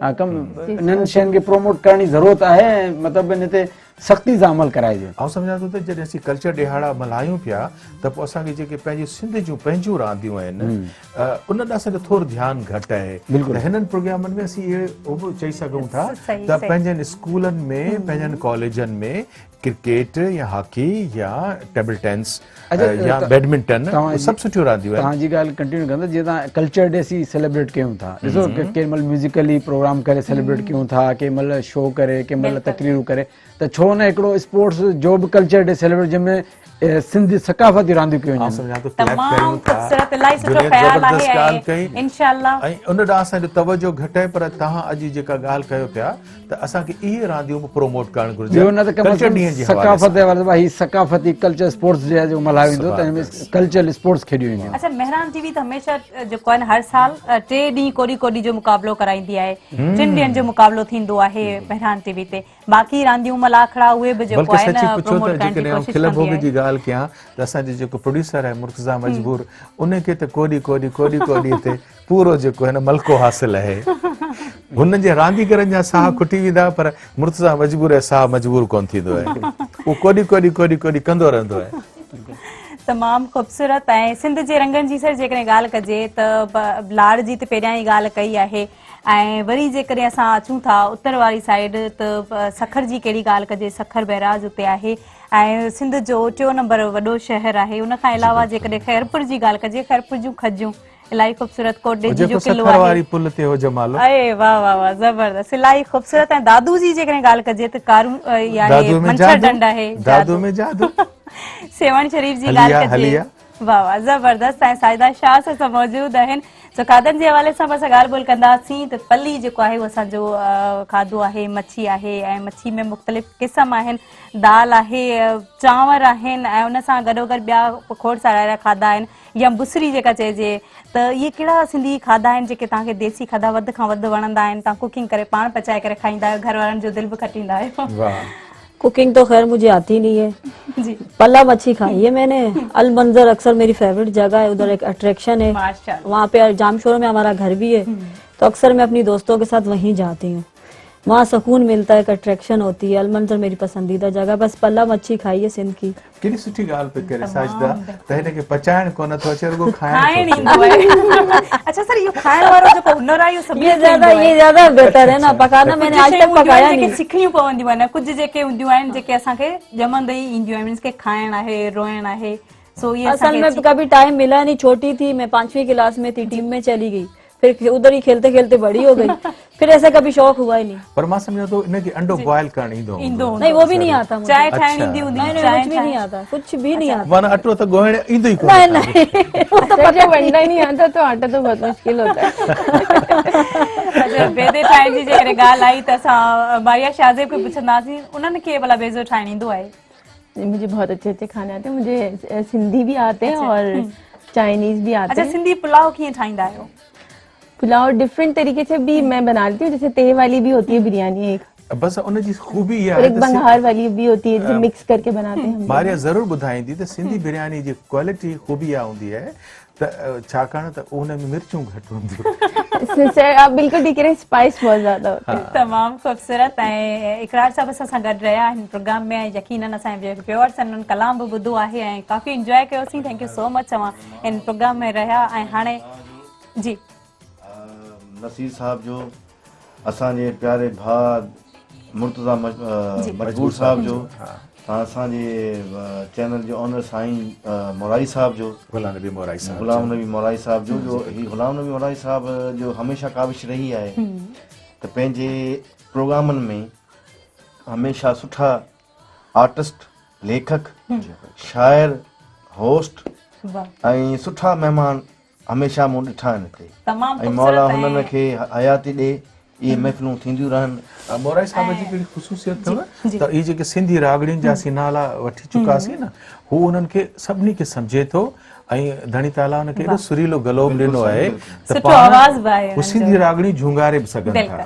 S12: हा, कमु इन्हनि शयुनि खे प्रोमोट करण जी ज़रूरत आहे। मतिलबु हिन ते सख़्ती सां अमल कराइजे।
S3: ऐं सम्झां थो त जॾहिं असीं कल्चर ॾिहाड़ा मल्हायूं पिया त पोइ असांखे जेके पंहिंजी सिंध जूं पंहिंजूं रांदियूं आहिनि उन ॾांहुं असांजो थोरो ध्यानु घटि आहे। त हिननि प्रोग्रामनि में असीं इहे बि चई सघूं था त पंहिंजनि स्कूलनि में पंहिंजनि कॉलेजनि में क्रिकेट या हॉकी या टेबल टेनिस या बैडमिंटन सभु सुठियूं रांदियूं आहिनि।
S12: तव्हांजी ॻाल्हि कंटिन्यू कंदा जीअं तव्हां कल्चर डे असीं सेलिब्रेट कयूं था, ॾिसो कंहिं महिल म्यूज़िकली प्रोग्राम करे सेलिब्रेट कयूं था, कंहिं महिल शो करे, कंहिं महिल तकरीरूं करे, त छो न हिकिड़ो स्पोर्ट्स जो बि कल्चर डे सेलिब्रेट जंहिंमें सिंधी सकाफ़ती रांदियूं कयूं वञनि।
S2: तमामु ख़ूबसूरत इलाही सुठो ख़्याल आहे इंशाअल्लाह।
S3: ऐं उन ॾांहुं असांजो तवजो घटि आहे, पर तव्हां अॼु जेका ॻाल्हि कयो पिया त असांखे इहे रांदियूं बि प्रोमोट करणु घुरिजे।
S12: सकाफ़ती कल्चर स्पोर्ट्स डे जो मल्हायो वेंदो त हिन में कल्चर स्पोर्ट्स खेॾियूं वेंदियूं।
S2: अच्छा, मेहरान टीवी त हमेशह जेको आहे हर साल 3 ॾींहं कोडी कोडी जो मुक़ाबलो कराईंदी आहे, 3 ॾींहंनि जो मुक़ाबलो थींदो आहे मेहरान टीवी ते। बाक़ी रांदियूं मल्हाखड़ा उहे बि जेको आहे न प्रोमोट करण जी कोशिश कंदी आहे।
S3: ॻाल्हि कयां त असांजो जेको प्रोड्यूसर आहे मुर्तज़ा मजबूर, उनखे त कोडी कोडी कोडी कोडी ते पूरो जेको आहे न मलको हासिल आहे। हुननि जे रांदीगरनि जा साह खुटी वेंदा, पर मुर्तज़ा मजबूर आहे साह मजबूर कोन थींदो आहे। उहो कोडी कोडी कोडी कोडी कंदो रहंदो आहे।
S2: तमामु ख़ूबसूरत ऐं सिंध जे रंगनि जी सर जेकॾहिं ॻाल्हि कजे त लाड़ जी त पहिरियां ई ॻाल्हि कई आहे। ऐं वरी जेकॾहिं असां अचूं था उत्तर वारी साइड त सखर जी कहिड़ी ॻाल्हि कजे, सखर बैराज उते आहे ऐं सिंध जो 4 नंबर वॾो शहर आहे। उन खां अलावा जेकॾहिं ख़ैरपुर जी ॻाल्हि कजे, ख़ैरपुर जूं खजियूं इलाही ख़ूबसूरत कोटे जी जो किलो आहे। अरे वाह वाह वाह, ज़बरदस्त, इलाही ख़ूबसूरत। ऐं दादू जी जेकॾहिं ॻाल्हि कजे त कारू मंछर ढंढ आहे, सेवण शरीफ जी ॻाल्हि कजे, वाह वाह ज़बरदस्त। ऐं साइदा शाह सां मौजूदु आहिनि। सो खाधनि जे हवाले सां बि असां ॻाल्हि ॿोल कंदासीं त पली जेको आहे उहो असांजो खाधो आहे, मच्छी आहे ऐं मच्छी में मुख़्तलिफ़ क़िस्म आहिनि, दाल आहे, चांवर आहिनि ऐं उन सां गॾोगॾु ॿिया खोड़ सारा खाधा आहिनि या बुसरी जेका चइजे। त इहे कहिड़ा सिंधी खाधा आहिनि जेके तव्हांखे देसी खाधा वधि खां वधि वणंदा आहिनि, तव्हां कुकिंग करे पाण पचाए करे खाईंदा आहियो, घर वारनि जो दिलि बि खटींदा आहियो?
S10: कुकिंग तो खैर मुझे आती नहीं है जी। पल्ला मच्छी खाई है मैंने। अल मंजर अक्सर मेरी फेवरेट जगह है, उधर एक अट्रैक्शन है, वहाँ पे जामशोर में हमारा घर भी है, तो अक्सर मैं अपनी दोस्तों के साथ वहीं जाती हूँ। वहाँ सुकून मिलता है, एक अट्रैक्शन होती है। अल मंजर मेरी पसंदीदा जगह, बस पल्ला मच्छी खाई है सिंध की।
S3: केड़ी सुठी गाल पे करे साजदा त हिन के पचाइण कोन थो अचे, रुगो
S2: खाइण ईंदो आहे। अच्छा सर, यो खाइण वारो जो हुनर आहे,
S10: ये ज्यादा बेहतर है ना, पकाना मैंने आज तक पकाया नहीं।
S2: सिखणियूं पवंदियूं आहिनि, कुछ जेके हूंदियूं आहिनि जेके असांखे जमंदे ई ईंदियूं आहिनि, मींस के खाइण आहे, रोइण आहे। सो ये
S10: असल में कभी टाइम मिला नहीं, छोटी थी मैं, 5वीं क्लास में थी, टीम में चली गई, फिर उधर ही खेलते खेलते बड़ी हो गई, फिर ऐसा कभी शौक हुआ ही नहीं।
S3: पर मां समझो तो इनके अंडो बॉयल करना इंदो
S10: नहीं, वो भी नहीं आता मुझे।
S2: चाय ठाइण ईंदी हुंदी?
S10: चाय कुछ भी नहीं आता, कुछ भी नहीं आता।
S3: माना अटो तो गोहण इंदो ही कोन।
S10: नहीं नहीं,
S11: वो तो पता बनना ही नहीं आता, तो आटा तो बहुत मुश्किल होता है।
S2: अच्छा, बेदे ठाइण जी जेकॾहिं ॻाल्हि आई त असां मारिया शाहज़ेब खे पुछंदासीं, उन्हनि खे भला बेज़ो ठाइण ईंदो आहे?
S11: मुझे बहुत अच्छे अच्छे खाने आते हैं, मुझे सिंधी भी आते हैं और चाइनीज भी आते हैं।
S2: अच्छा, सिंधी पुलाव कीअं ठाहींदा आहियो?
S11: पुलाव डिफरेंट तरीके से भी मैं बना लेती हूँ, जैसे तह वाली भी होती है बिरयानी एक,
S3: बस उन जी खूबी है,
S11: एक बंगार वाली भी होती है, जिसे मिक्स करके बनाते हैं हम।
S3: मारिया जरूर बुधाईंदी त सिंधी बिरयानी जी क्वालिटी खूबी आ हुंदी है त छाकाणि त उन में मिर्चूं घटि हूंदियूं।
S11: सर आप बिल्कुल ठीक है, स्पाइस बहुत ज्यादा होता है।
S2: तमामु ख़ूबसूरत। ऐं इकरार साहब सां गॾु रहिया आहिनि प्रोग्राम में, ऐं यकीनन असांजे व्यूअर्स उन्हनि कलाम बि ॿुधो आहे ऐं काफ़ी इंजॉय कयोसीं। थैंक यू सो मच, तव्हां इन प्रोग्राम में रहिया। ऐं हाणे जी
S5: नसीर साहब जो, असांजे प्यारे भाउ मुर्तज़ा मजबूर साहब जो, असांजे चैनल जो ऑनर साईं मोराई साहब जो, गुलाम नबी मोराई साहब जो, जो ही गुलाम नबी मोराई साहब जो हमेशा काविश रही आहे त पंहिंजे प्रोग्रामनि में हमेशा सुठा आर्टिस्ट, लेखक, शायर, होस्ट ऐं सुठा महिमान हमेशा मूं ॾिठा आहिनि हिते, ऐं मौला हुननि खे हयाती ॾे, इहे महफ़िलूं थींदियूं रहनि।
S3: मोराई साहब जी कहिड़ी ख़ुशूसियत अथव त इहे जेके सिंधी रागड़ियुनि जा असीं नाला वठी चुकासीं न, हू उन्हनि खे सभिनी खे सम्झे थो ऐं धणी ताला हुनखे एॾो सुरीलो गलो ॾिनो आहे त पाण सिंधी रागड़ी झुंगारे बि सघनि था।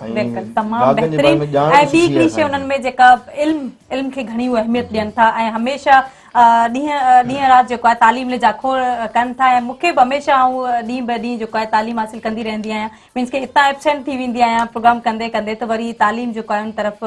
S2: तमामु बहितरीन। ऐं ॿी हिकिड़ी शइ उन्हनि में जेका इल्म खे घणी अहमियत ॾियनि था ऐं हमेशह ॾींहं राति जेको आहे तालीम ले जाखो कनि था। ऐं मूंखे बि हमेशह ॾींहुं ब ॾींहुं जेको आहे तालीम हासिल कंदी रहंदी आहियां, मीन्स के हितां एबसेंट थी वेंदी आहियां प्रोग्राम कंदे कंदे, त वरी तालीम जेको आहे उन तरफ़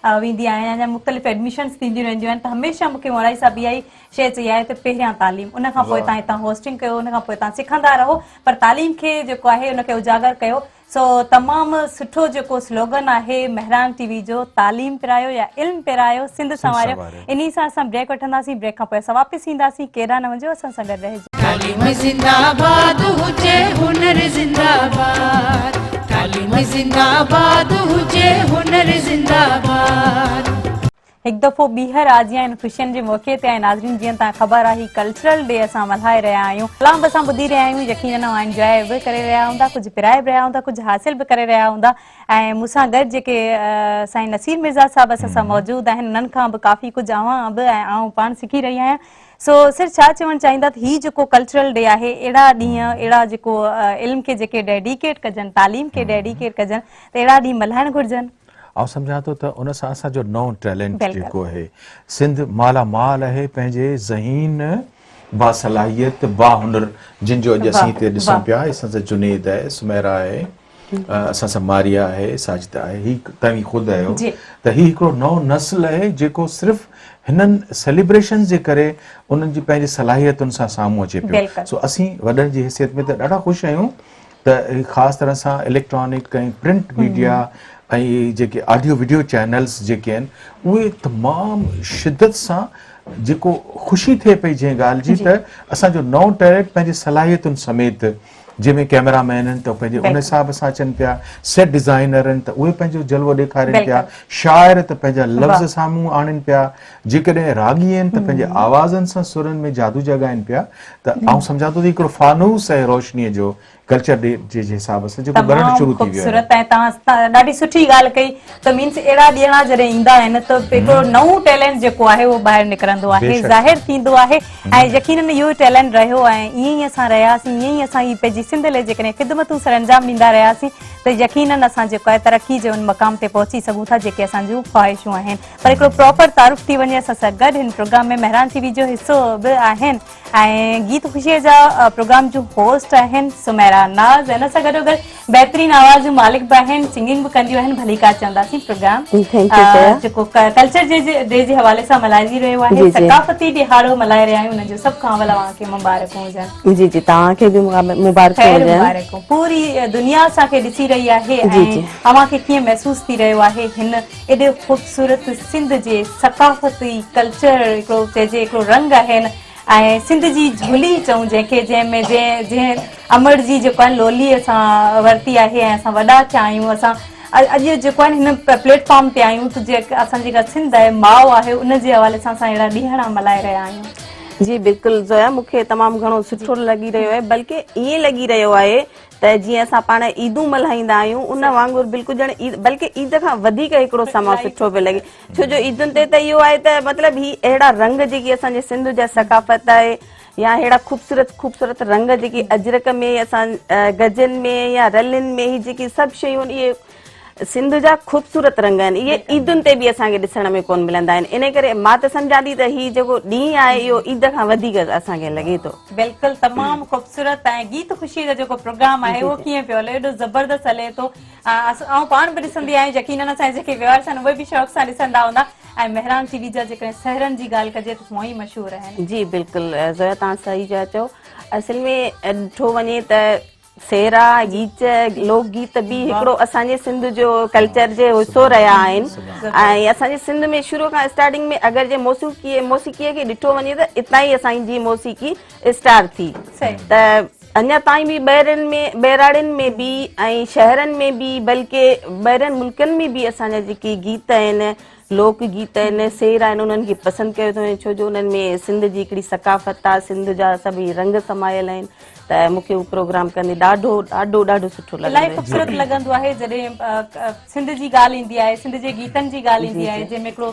S2: वेंदी आहियां या मुख़्तलिफ़ एडमिशन्स थींदियूं रहंदियूं आहिनि त हमेशह मूंखे मोराई साहब इहा ई शइ चई आहे त पहिरियां तालीम, उन खां पोइ तव्हां हितां होस्टिंग कयो, उन खां पोइ तव्हां सिखंदा रहो, पर तालीम खे जेको आहे उनखे उजागर कयो। सो तमामु सुठो जेको स्लोगन आहे महरान टीवी जो, तालीम पिरायो या इल्म पिरायो, सिंध संवारियो। इन सां असां ब्रेक वठंदासीं, ब्रेक खां पोइ असां वापसि ईंदासीं। केॾा न वञो, असां सां गॾु रहिजो।
S1: तालीम जिंदाबाद हुजे, हुनर जिंदाबाद, तालीम जिंदाबाद हुजे, हुनर जिंदाबाद।
S2: एक दफ़ो ॿीहर आजियां इन ख़ुशियुनि जे मौक़े ते ऐं नाज़रीन जीअं तव्हां ख़बर आहे कल्चरल डे असां मल्हाए रहिया आहियूं, कलाम असां ॿुधी रहिया आहियूं, यकीनन एंजॉय बि करे रहिया हूंदा, कुझु पिराए बि रहिया हूंदा, कुझु हासिल बि करे रहिया हूंदा। ऐं मूंसां गॾु जेके साईं नसीर मिर्ज़ा साहब असां सां मौजूदु आहिनि, उन्हनि खां बि काफ़ी कुझु अवां बि ऐं आऊं पाण सिखी रही आहियां। सो सिर छा चवणु चाहींदा त हीउ जेको कल्चरल डे आहे, अहिड़ा ॾींहं, अहिड़ा जेको इल्म खे जेके डेडिकेट कजनि, तालीम खे डेडिकेट कजनि, त अहिड़ा ॾींहं मल्हाइणु घुरिजनि।
S3: ऐं सम्झां थो त उन सां असांजो नओं टैलेंट जेको आहे, सिंध मालामाल आहे पंहिंजे ज़हीन, बासलाहियत, बाहुनर, जिन जो अॼु असीं हिते ॾिसूं पिया। असां सां जुनेद आहे, सुमेरा आहे, असां सां मारिया आहे, साजिदा आहे, ही तव्हीं ख़ुदि आहियो, त ही हिकिड़ो नओं नस्ल आहे जेको सिर्फ़ हिननि सेलिब्रेशन जे करे उन्हनि जी पंहिंजी सलाहियतुनि सां साम्हूं अचे पियो। सो असीं वॾनि जी हैसियत में त ॾाढा ख़ुशि आहियूं त ख़ासि तरह सां इलेक्ट्रॉनिक ऐं प्रिंट मीडिया ऐं जेके ऑडियो वीडियो चैनल्स जेके आहिनि, उहे तमामु शिदत सां जेको ख़ुशी थिए पई जंहिं ॻाल्हि जी त असांजो नओं टैलेंट पंहिंजी सलाहियतुनि समेत, जंहिंमें कैमरामैन आहिनि त पंहिंजे उन हिसाब सां अचनि पिया, सेट डिज़ाइनर आहिनि त उहे पंहिंजो जलवो ॾेखारनि पिया, शाइर त पंहिंजा लफ़्ज़ साम्हूं आणनि पिया, जेकॾहिं रागी आहिनि त पंहिंजे आवाज़नि सां सुरनि में जादू जॻाइनि पिया। त आउं सम्झां थो त हिकिड़ो फानूस आहे रोशनीअ जो कल्चर डे जे हिसाब सां जेको ॿरण शुरू थी वियो आहे।
S2: ऐं तव्हां ॾाढी सुठी ॻाल्हि कई त मीन्स अहिड़ा ॾींहं जॾहिं ईंदा आहिनि त हिकिड़ो नओं टैलेंट जेको आहे उहो ॿाहिरि निकिरंदो आहे, ज़ाहिर थींदो आहे। ऐं यकीनन इहो टैलेंट रहियो ऐं ईअं ई असां रहियासीं, ईअं ई असां पंहिंजी सिंध लाइ जेकॾहिं ख़िदमतूं सर अंजाम ॾींदा रहियासीं त यकीनन असां जेको आहे तरक़ी जे उन मक़ाम ते पहुची सघूं था जेके असांजूं ख़्वाहिशूं आहिनि। पर हिकिड़ो प्रॉपर तारुफ़ थी वञे असां सां गॾु हिन प्रोग्राम में महरान टीवी जो हिसो बि आहिनि ऐं गीत ख़ुशीअ जा प्रोग्राम जूं होस्ट आहिनि सुमेरा नाज़, हिन सां गॾोगॾु बहितरीन आवाज़ जूं मालिक बि आहिनि, सिंगिंग बि कंदियूं आहिनि। भली का चवंदासीं प्रोग्राम जेको कल्चर डे जे हवाले सां मल्हाइजी रहियो आहे, सकाफ़ती ॾिहाड़ो मल्हाए रहिया आहियूं, हुनजो सभु खां अवल तव्हांखे मुबारकूं हुजनि।
S13: जी जी, तव्हांखे बि मुबारकूं।
S2: पूरी दुनिया असांखे ॾिसी रही आहे ऐं तव्हांखे कीअं महसूस थी रहियो आहे हिन एॾे ख़ूबसूरत सिंध जे सकाफ़ती कल्चर, हिकिड़ो चइजे हिकिड़ो रंग आहिनि ऐं सिंध जी झोली चऊं जंहिंखे, जंहिंमें जंहिं अमर जी जेको आहे लोली असां वरिती आहे ऐं असां वॾा थिया आहियूं, असां अॼु जेको आहे हिन प्लेटफॉर्म ते आहियूं त जेका असांजी जेका सिंध आहे, माउ आहे, उन जे हवाले सां असां अहिड़ा ॾींहं मल्हाए रहिया आहियूं।
S13: जी बिल्कुलु ज़ोया, मूंखे तमामु घणो सुठो लॻी रहियो आहे, बल्कि ईअं लॻी रहियो आहे त जीअं असां पाण ईदूं मल्हाईंदा आहियूं उन वांगुरु बिल्कुलु ॼण ईद, बल्कि ईद खां वधीक हिकिड़ो समां सुठो पियो लॻे, छो जो ईदुनि ते त इहो आहे त मतिलबु ही अहिड़ा रंग जेकी असांजे सिंध जा सकाफ़त आहे या अहिड़ा ख़ूबसूरत रंग जेकी अजरक में, असां गजनि में या रलियुनि में, ही जेकी सभु शयूं इहे सिंध जा ख़ूबसूरत रंग आहिनि, इहे ईदुनि ते बि असांखे ॾिसण में कोन मिलंदा आहिनि। इन करे मां त सम्झां थी त हीउ जेको ॾींहुं आहे इहो ईद खां वधीक असांखे लॻे थो।
S2: बिल्कुलु तमामु ख़ूबसूरत ऐं गीत ख़ुशी जो जेको प्रोग्राम आहे उहो कीअं पियो हले, एॾो ज़बरदस्त हले थो। ऐं पाण बि ॾिसंदी आहियां, यकीनन असांजे जेके व्यवहार आहिनि उहे बि शौक़ सां ॾिसंदा हूंदा। ऐं महरान टीवी जा जेकॾहिं सहरनि जी ॻाल्हि कजे त हुअं ई मशहूरु आहिनि।
S13: जी बिल्कुलु ज़ोया, तव्हां सही चयो। असल में ॾिठो वञे त सेरा गीत, लोकगीत बि हिकिड़ो असांजे सिंध जो कल्चर जे हिसो रहिया आहिनि ऐं असांजे सिंध में शुरू खां स्टार्टिंग में अगरि जे मौसीक़ीअ खे ॾिठो वञे त इतां ई असांजी मौसीक़ी स्टार्ट थी, त अञा ताईं बि बहिराड़ियुनि में बि ऐं शहरनि में बि, बल्कि ॿाहिरनि मुल्कनि में बि असांजा जेके गीत आहिनि, लोक गीत आहिनि, शेर आहिनि, उन्हनि खे पसंदि कयो थो वञे, छो जो उन्हनि में सिंध जी हिकिड़ी सकाफ़त आहे, सिंध जा सभई रंग समायल आहिनि। त मूंखे उहो प्रोग्राम कंदे ॾाढो ॾाढो ॾाढो सुठो लॻंदो आहे।
S2: इलाही ख़ूबसूरत लॻंदो आहे जॾहिं सिंध जी ॻाल्हि ईंदी आहे, सिंध जे गीतनि जी ॻाल्हि ईंदी आहे, जंहिंमें हिकिड़ो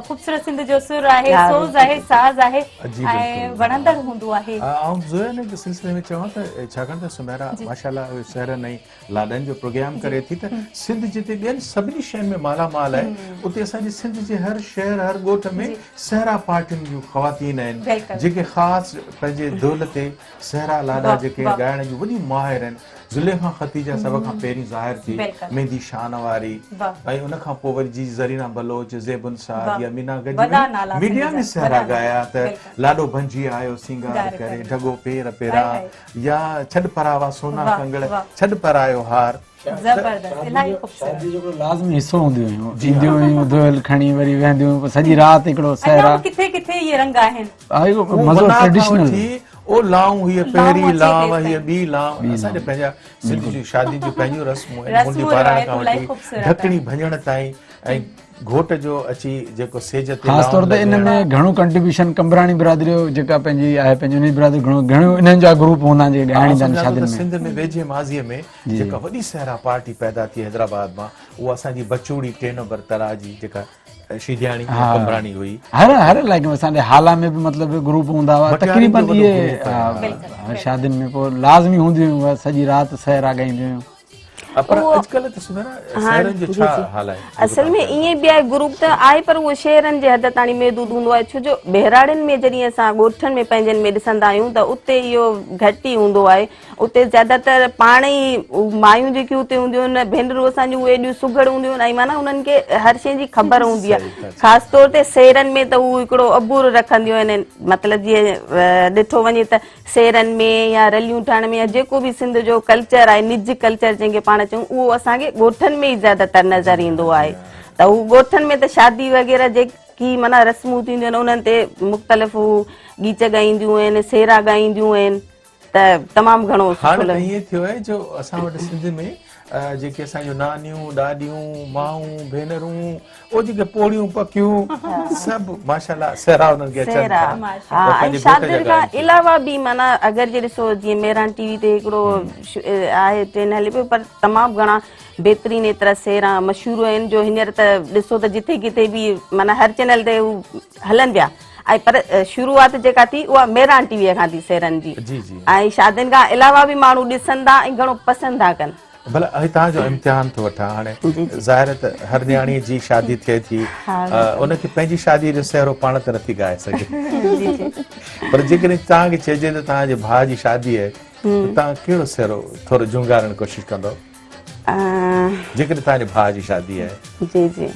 S2: ख़ूबसूरत सिंध जो सुर आहे, सोज़ आहे, साज़ आहे ऐं वणंदड़ हूंदो आहे।
S3: ऐं ज़ोया ने सिलसिले में चवां त छाकाणि त सुमेरा माशाल्लाह शहरनि ऐं लाॾनि जो प्रोग्राम करे थी, त सिंध जिते ॿियनि सभिनी शयुनि में मालामाल आहे, उते असांजे सिंध जे हर शहर हर ॻोठ में सहरा पार्टियुनि जूं ख़वातीन आहिनि जेके ख़ासि पंहिंजे दौल ते सहरा लाॾा ज़ुलेखा जेके ॻाइण जूं वॾियूं माहिर आहिनि, ज़ुलेखा ख़तीजा सभ खां पहिरीं ज़ाहिर थी, मेहंदी शान वारी, ऐं उन खां पोइ वरी जी ज़रीना बलोच, ज़ेबुन साद या मीना गजनी मीडिया में सहरा ॻाया त लाॾो भंजी आयो सिंगार करे ढगो पेर पेरा, या छॾ परावा सोना कंगड़, छॾ परायो हार।
S2: जबरदस्त, इलाही खूबसूरत।
S12: शादी जो लाज़मी हिस्सो हूंदियूं हुयूं, ईंदियूं हुयूं धोयल खणी वरी वेंदियूं सॼी राति हिकिड़ो सहरा।
S2: किथे किथे ये रंग आहिनि,
S12: मज़ो ट्रेडिशनल
S3: ओ लाऊं हीअ पहिरीं लाव हीअ ॿी लाव, असांजे पंहिंजा सिंध जूं शादी जूं पंहिंजियूं रस्मूं आहिनि, मुंडी पाराइण खां वठी ढकणी भञण ताईं, ऐं घोट जो अची जेको सेज ते
S12: ख़ासि तौर ते इन में घणो कंट्रीब्यूशन कंबराणी बिरादरी जो जेका पंहिंजी आहे, पंहिंजी उन बिरादरी घणो इन्हनि जा ग्रुप हूंदा आहिनि जेके ॻाइण ईंदा आहिनि शादियुनि में।
S3: सिंध में वेझे माज़ीअ में जेका वॾी सहरा पार्टी पैदा थी हैदराबाद मां, उहा असांजी बचूड़ी 3 नंबर तरा जी जेका शीदियाणी कंबराणी हुई।
S12: हर इलाइक़े में असांजे हाला में बि मतिलबु ग्रुप हूंदा हुआ, तक़रीबन इहे शादियुनि में पोइ लाज़मी हूंदियूं हुयूं, सॼी राति सहरा ॻाईंदियूं हुयूं।
S3: पर अॼुकल्ह त सुमेरा शहरनि जो छा हाल आहे?
S13: असल में ईअं बि आहे, ग्रुप त आहे पर उहो शहरनि जे हद ताणी महदूद हूंदो आहे, छो जो बहिराड़ियुनि में जॾहिं असां ॻोठनि में पंहिंजनि में ॾिसंदा आहियूं त उते इहो घटि ई हूंदो आहे। उते ज़्यादातर पाण ई मायूं जेकी उते हूंदियूं आहिनि, भेनरूं असांजूं उहे एॾियूं सुघड़ हूंदियूं आहिनि, ऐं माना उन्हनि खे हर शइ जी ख़बर हूंदी आहे। ख़ासि तौर ते सेरनि में त उहो हिकिड़ो अबूर रखंदियूं आहिनि, मतिलबु जीअं ॾिठो वञे त सेरनि में या रलियूं ठाहिण में या जेको बि सिंध जो कल्चर आहे, निज कल्चर जंहिंखे पाण चऊं, उहो असांखे ॻोठनि में ई ज़्यादातर नज़र ईंदो आहे। त उहो ॻोठनि में त शादी वग़ैरह जेकी माना रस्मूं थींदियूं आहिनि, उन्हनि ते मुख़्तलिफ़ गीत ॻाईंदियूं आहिनि, सेरा ॻाईंदियूं आहिनि, त तमामु घणो
S3: हाणे ईअं थियो आहे जो असां वटि सिंध में जेके असांजूं नानियूं ॾाॾियूं माऊं भेनरूं, उहे जेके पोड़ियूं पकियूं सभु माशाल्लाह सहरा उन्हनि खे अचनि था।
S13: ऐं शादियुनि खां अलावा बि माना अगरि जे ॾिसो जीअं मेहरान टीवी ते हिकिड़ो आहे ट्रेन हले पियो, पर तमामु घणा बहितरीन एतिरा सेरा मशहूर आहिनि जो हींअर त ॾिसो त जिथे किथे बि माना हर चैनल ते हलनि पिया। ऐं पर शुरूआत जेका थी उहा मेहरान टीवीअ खां थी सेरनि जी, ऐं शादियुनि खां अलावा बि माण्हू ॾिसनि था ऐं घणो पसंदि था कनि।
S3: भला तव्हांजो इम्तिहान थो वठां हाणे, ज़ाहिर त हर न्याणीअ जी शादी थिए थी, उनखे पंहिंजी शादीअ जो सहरो पाण त नथी ॻाए सघे, पर जेकॾहिं तव्हांखे चइजे त तव्हांजे भाउ जी शादी आहे, तव्हां कहिड़ो सहरो थोरो झुंगारण जी कोशिशि कंदो जेकॾहिं तव्हांजे भाउ जी शादी आहे?
S13: जी जी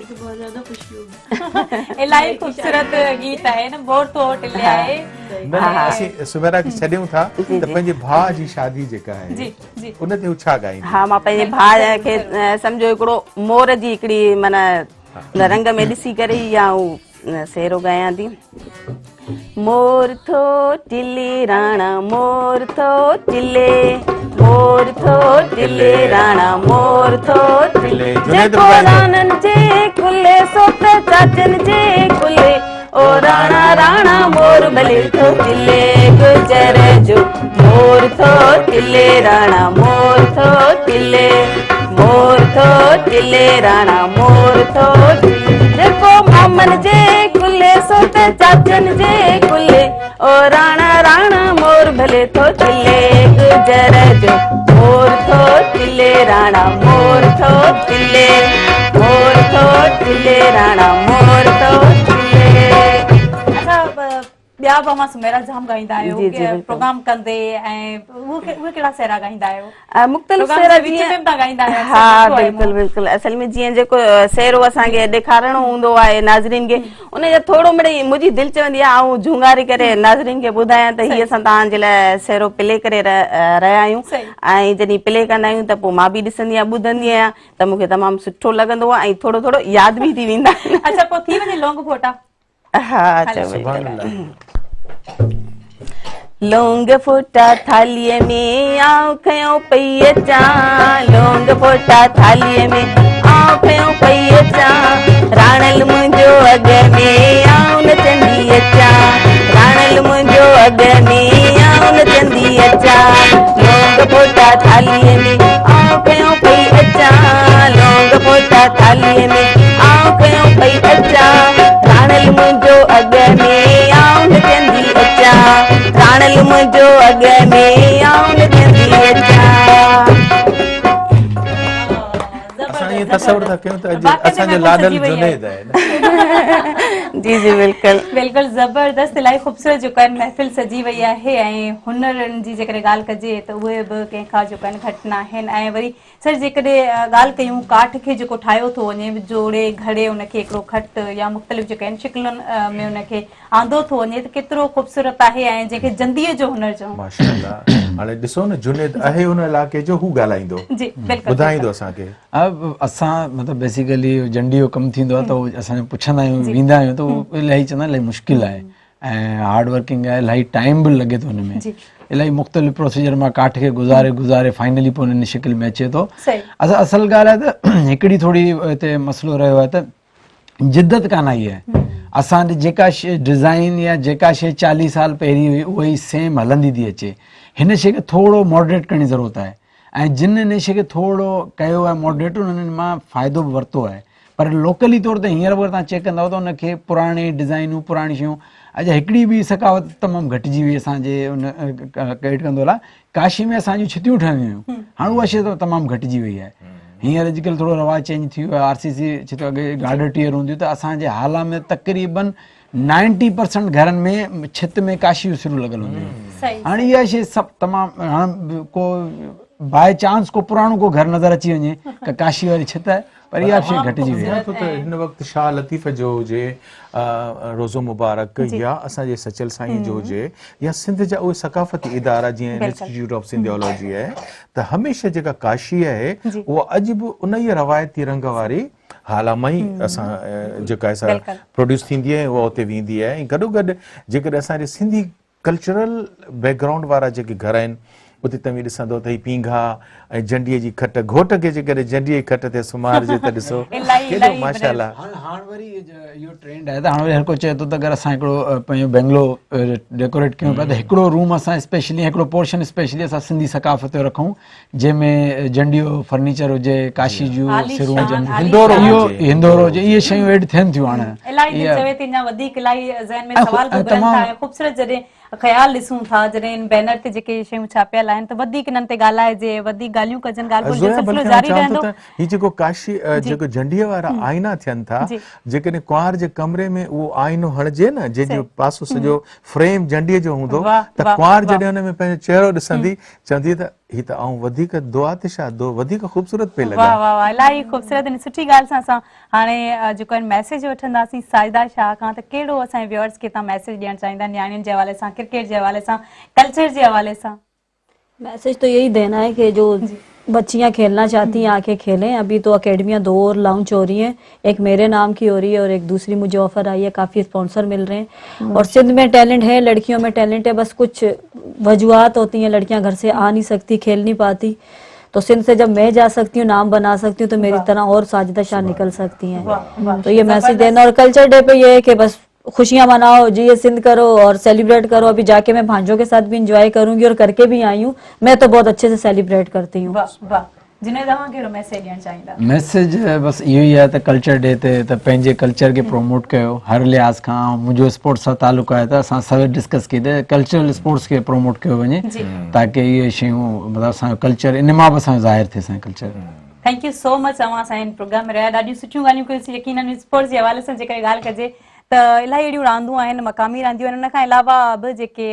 S10: बहुत ज्यादा खुशी होगी।
S2: इलाही खूबसूरत गीत आहे न, बोर थो टिले आहे।
S3: असीं सुमेरा खे छॾियूं था त पंहिंजे भाउ जी शादी जेका आहे उन ते छा ॻाईंदी?
S13: हा, मां पंहिंजे भाउ खे सम्झो हिकिड़ो मोर जी हिकिड़ी माना रंग में ॾिसी करे या सेरो ॻायां थी। मोर थो टिले राणा मोर थो टिले, मोर थो टिले राणा मोर थो टिले, जेको राणनि जे कुले सो त चाचनि जे कुले, ओ राणा राणा मोर भले थो टिले, गुजर जो मोर थो टिले राणा मोर थो टिले, मोर थो टिले राणा मोर थो टिले, जेको मामन जे कुले सो त चाचनि जे कुले, ओ राणा राणा मोर भले थो टिले, गुजर जो मोर थो टिले राणा मोर थो टिले, मोर थो टिले राणा मोर थो टिले।
S2: ॿिया बि मां सुमेरा जाम ॻाईंदा आहियो प्रोग्राम कंदे, ऐं उहे कहिड़ा सहरा ॻाईंदा आहियो?
S13: मुख़्तलिफ़ सहरा ॻाईंदा आहियो? हा बिल्कुलु बिल्कुलु। असल में जीअं जेको सहरो असांखे ॾेखारणो हूंदो आहे नाज़रीन खे, उनजो थोरो मिड़ई मुंहिंजी दिलि चवंदी आहे ऐं झुंगारे करे नाज़रीन खे ॿुधायां त हीअ असां तव्हांजे लाइ सहरो प्ले करे रहिया आहियूं, ऐं जॾहिं प्ले कंदा आहियूं त पोइ मां बि ॾिसंदी आहियां ॿुधंदी आहियां त मूंखे तमामु सुठो लॻंदो आहे, ऐं थोरो थोरो यादि बि थी वेंदा आहिनि।
S2: अच्छा, पोइ थी वञे लौंग फोटा?
S13: हा चलो। लौंग फोटा थालीअ में आऊं खयों पई अचां, लौंग फोटा थालीअ में आऊं खयों पई अचां, राणल मुंहिंजो अॻ में आऊं नचंदी अचां, राणल मुंहिंजो अॻ में आऊं नचंदी अचां, लौंग फोटा थालीअ में आऊं खयों पई अचां, लौंग फोटा थालीअ में आऊं खयों पई अचां, राणल मुंहिंजो अॻ में आऊं नचंदी अचां, राणल मुंहिंजो अॻ में आऊं नचंदी अचां।
S3: असां इएं तसवुर था कयूं त असांजो लाडल जुनैद आहे।
S13: जी जी बिल्कुल
S2: बिल्कुल जबरदस्त, इलाही ख़ूबसूरत जेको आहे महफ़िल सजी वई आहे ऐं हुनरनि जी जेकॾहिं ॻाल्हि कजे त उहे बि कंहिंखां जेको आहिनि घटि न आहिनि। ऐं वरी सर जेकॾहिं ॻाल्हि कयूं काठ खे जेको ठाहियो थो वञे, जोड़े घड़े उनखे हिकिड़ो खट या मुख़्तलिफ़ जेके आहिनि शिकिलुनि में उनखे आंदो थो वञे त केतिरो ख़ूबसूरत आहे ऐं जंहिंखे जंदीअ जो हुनर चऊं।
S3: माशाअल्लाह। हाणे ॾिसो न जुनेद आहे हुन इलाइक़े जो, हू ॻाल्हाईंदो,
S2: जी बिल्कुलु
S3: ॿुधाईंदो असांखे।
S12: अब असां मतिलबु बेसिकली जंडी जो कमु थींदो आहे त उहो असां पुछंदा आहियूं, वेंदा आहियूं त उहो इलाही चवंदा आहिनि इलाही मुश्किल आहे ऐं हार्ड वर्किंग आहे, इलाही टाइम बि लॻे थो हुन में, इलाही मुख़्तलिफ़ प्रोसीजर मां काठ खे गुज़ारे फाइनली पोइ हुन शिकिल में अचे थो। असल ॻाल्हि आहे त हिकिड़ी थोरी हिते मसइलो रहियो आहे त जिद्दत कान आई आहे। असांजी जेका शइ डिज़ाइन या जेका शइ 40 साल पहिरीं हुई उहा ई सेम हलंदी थी अचे। हिन शइ खे थोरो मॉडरेट करण जी ज़रूरत आहे ऐं जिन हिन शइ खे थोरो कयो आहे मॉडरेट, उन्हनि मां फ़ाइदो बि वरितो आहे। पर लोकली तौर ते हींअर अगरि तव्हां चेक कंदव त उनखे पुराणी डिज़ाइनूं पुराणी शयूं, अॼु हिकिड़ी ॿी सकावत तमामु घटिजी वई असांजे उन कैट कंदो आहे। काशी में असांजूं छितियूं ठहंदियूं हुयूं, हाणे उहा शइ तमामु घटिजी वई आहे। हींअर अॼुकल्ह थोरो रवाजु चेंज थी वियो आहे। RCC छितियूं अॻे गार्डर टीयर हूंदियूं त असांजे हाला में तक़रीबन 90% घरनि में छित में काशी सिरूं लॻल हूंदियूं। हाणे इहा शइ सभु तमामु, हाणे को बाय चांस को पुराणो को घर नज़र अची वञे त काशी वारी छित आहे, पर इहा शइ घटिजी वई आहे।
S3: हिन वक़्तु शाह लतीफ़ जो हुजे, रोज़ो मुबारक या असांजे सचल साईं जो हुजे या सिंध जा उहे सकाफ़ती इदारा जीअं इंस्टीट्यूट ऑफ सिंधियोलॉजी आहे, त हमेशह जेका काशी आहे उहा अॼु बि उन ई रवायती रंग वारी हाला मां ई असां जेका आहे प्रोड्यूस थींदी आहे, उहा उते वेंदी आहे। ऐं गॾोगॾु जेकॾहिं असांजे सिंधी कल्चरल बैकग्राउंड वारा जेके घर आहिनि उते तव्हां ॾिसंदो त ही पींघा ऐं जंडीअ जी खट, घोट खे जेकॾहिं जंडीअ जी खट ते सुम्हारिजे त ॾिसो केॾो माशाअल्लाह।
S12: हाणे वरी इहो ट्रेंड आहे त हाणे वरी हर को चए थो त अगरि असां हिकिड़ो पंहिंजो बंगलो डेकोरेट कयूं पिया त हिकिड़ो रूम असां स्पेशली, हिकिड़ो पोर्शन स्पेशली असां सिंधी सकाफ़त जो रखूं, जंहिंमें जंडियो फर्नीचर हुजे, काशी जूं सिरूं हुजनि, हिंदोरो हुजे, इहे शयूं एड थियनि थियूं। हाणे
S2: ख़्याल ॾिसूं था जॾहिं बैनर ते जेके शयूं छापियल आहिनि त वधीक इन्हनि ते ॻाल्हाइजे, वधीक ॻाल्हियूं कजनि, ॻाल्हि ॿोल जो सिलसिलो जारी रहंदो।
S3: ही जेको काशी जेको जंडीअ वारा आईना थियनि था, जेकॾहिं कुंवार जे कमरे में उहो आईनो हणिजे न, जंहिंजो पासो सॼो फ्रेम जंडीअ जो हूंदो त कुंवार जॾहिं हुन में पंहिंजो चहिरो ॾिसंदी चवंदी त ही त आऊं वधीक दुआ ते छा दो वधीक ख़ूबसूरत पे लॻा।
S2: वाह वाह वाह, इलाही ख़ूबसूरत आहिनि। सुठी ॻाल्हि सां असां हाणे जेको आहिनि मैसेज वठंदासीं साइदा शाह खां, त कहिड़ो असांजे व्यूअर्स खे तव्हां मैसेज ॾियणु चाहींदा, न्याणियुनि जे हवाले सां, क्रिकेट जे हवाले सां, कल्चर जे हवाले सां?
S10: मैसेज तो यही देना है कि जो बच्चियां खेलना चाहती हैं आके खेलें। अभी तो अकेडमियां 2 और लॉन्च हो रही हैं, एक मेरे नाम की हो रही है और एक दूसरी मुझे ऑफर आई है, काफी स्पॉन्सर मिल रहे हैं। और सिंध में टैलेंट है, लड़कियों में टैलेंट है, बस कुछ वजूहात होती हैं, लड़कियां घर से आ नहीं सकती, खेल नहीं पाती। तो सिंध से जब मैं जा सकती हूँ, नाम बना सकती हूँ, तो मेरी तरह और साजिदा शाह निकल सकती हैं। तो ये मैसेज देना। और कल्चर डे पे ये है कि बस खुशियां मनाओ जी, ये सिंध करो और सेलिब्रेट करो। अभी जाके मैं भांजों के साथ भी इंजॉय करूंगी और करके भी आई हूँ, मैं तो बहुत अच्छे से सेलिब्रेट करती हूँ।
S12: मैसेज बस इहो ई आहे त कल्चर डे ते त पंहिंजे कल्चर खे प्रमोट कयो हर लिहाज़ खां। मुंहिंजो स्पोर्ट्स सां तालुक़ु आहे त असां सभु डिस्कस कई त कल्चरल स्पोर्ट्स खे प्रमोट कयो वञे ताकी इहे शयूं मतिलबु असांजो कल्चर इन मां बि असांजो ज़ाहिर थिए असांजो culture.
S2: Thank you so much. तव्हां असांजे प्रोग्राम में रहिया, ॾाढियूं सुठियूं ॻाल्हियूं कयोसीं। यकीनन स्पोर्ट्स जे हवाले सां जेकॾहिं ॻाल्हि कजे त इलाही अहिड़ियूं रांदियूं आहिनि, मक़ामी रांदियूं आहिनि। उन खां अलावा बि जेके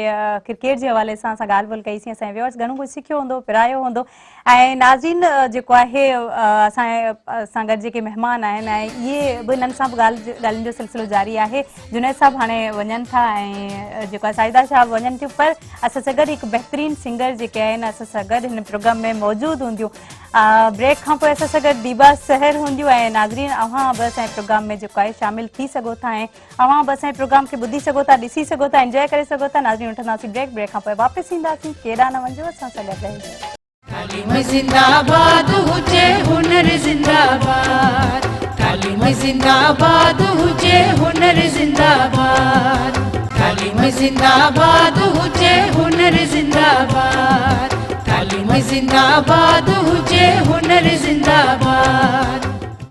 S2: क्रिकेट जे हवाले सां असां ॻाल्हि ॿोल कईसीं, असांजे व्यूअर्स घणो कुझु सिखियो हूंदो, पिरायो हूंदो। ऐं नाज़रीन जेको आहे असांजे सां गॾु जेके महिमान आहिनि ऐं इहे बि इन्हनि सां बि ॻाल्हियुनि जो सिलसिलो जारी आहे। जुनैद साहब हाणे वञनि था ऐं जेको आहे साइदा शाह वञनि थियूं, पर असां सां गॾु हिकु बहितरीनु सिंगर जेके आहिनि असां सां गॾु हिन प्रोग्राम में मौजूदु हूंदियूं। ब्रेक खां पोइ असां सां गॾु दीबा सहर हूंदियूं। ऐं नाज़रीन अव्हां बि असांजे प्रोग्राम में जेको आहे शामिल थी सघो था ऐं अव्हां बि असांजे प्रोग्राम खे ॿुधी सघो था, ॾिसी सघो था, एंजॉय करे सघो था। नाज़रीन वठंदासीं ब्रेक, ब्रेक खां पोइ वापसि ईंदासीं। केॾा न वञो, असां सां गॾु रहिजो।
S1: तालीम जिंदाबाद हुजे, हुनर जिंदाबाद। तालीम जिंदाबाद हुजे, हुनर जिंदाबाद। तालीम जिंदाबाद हुजे, हुनर जिंदाबाद। तालीम जिंदाबाद हुजे, हुनर जिंदाबाद।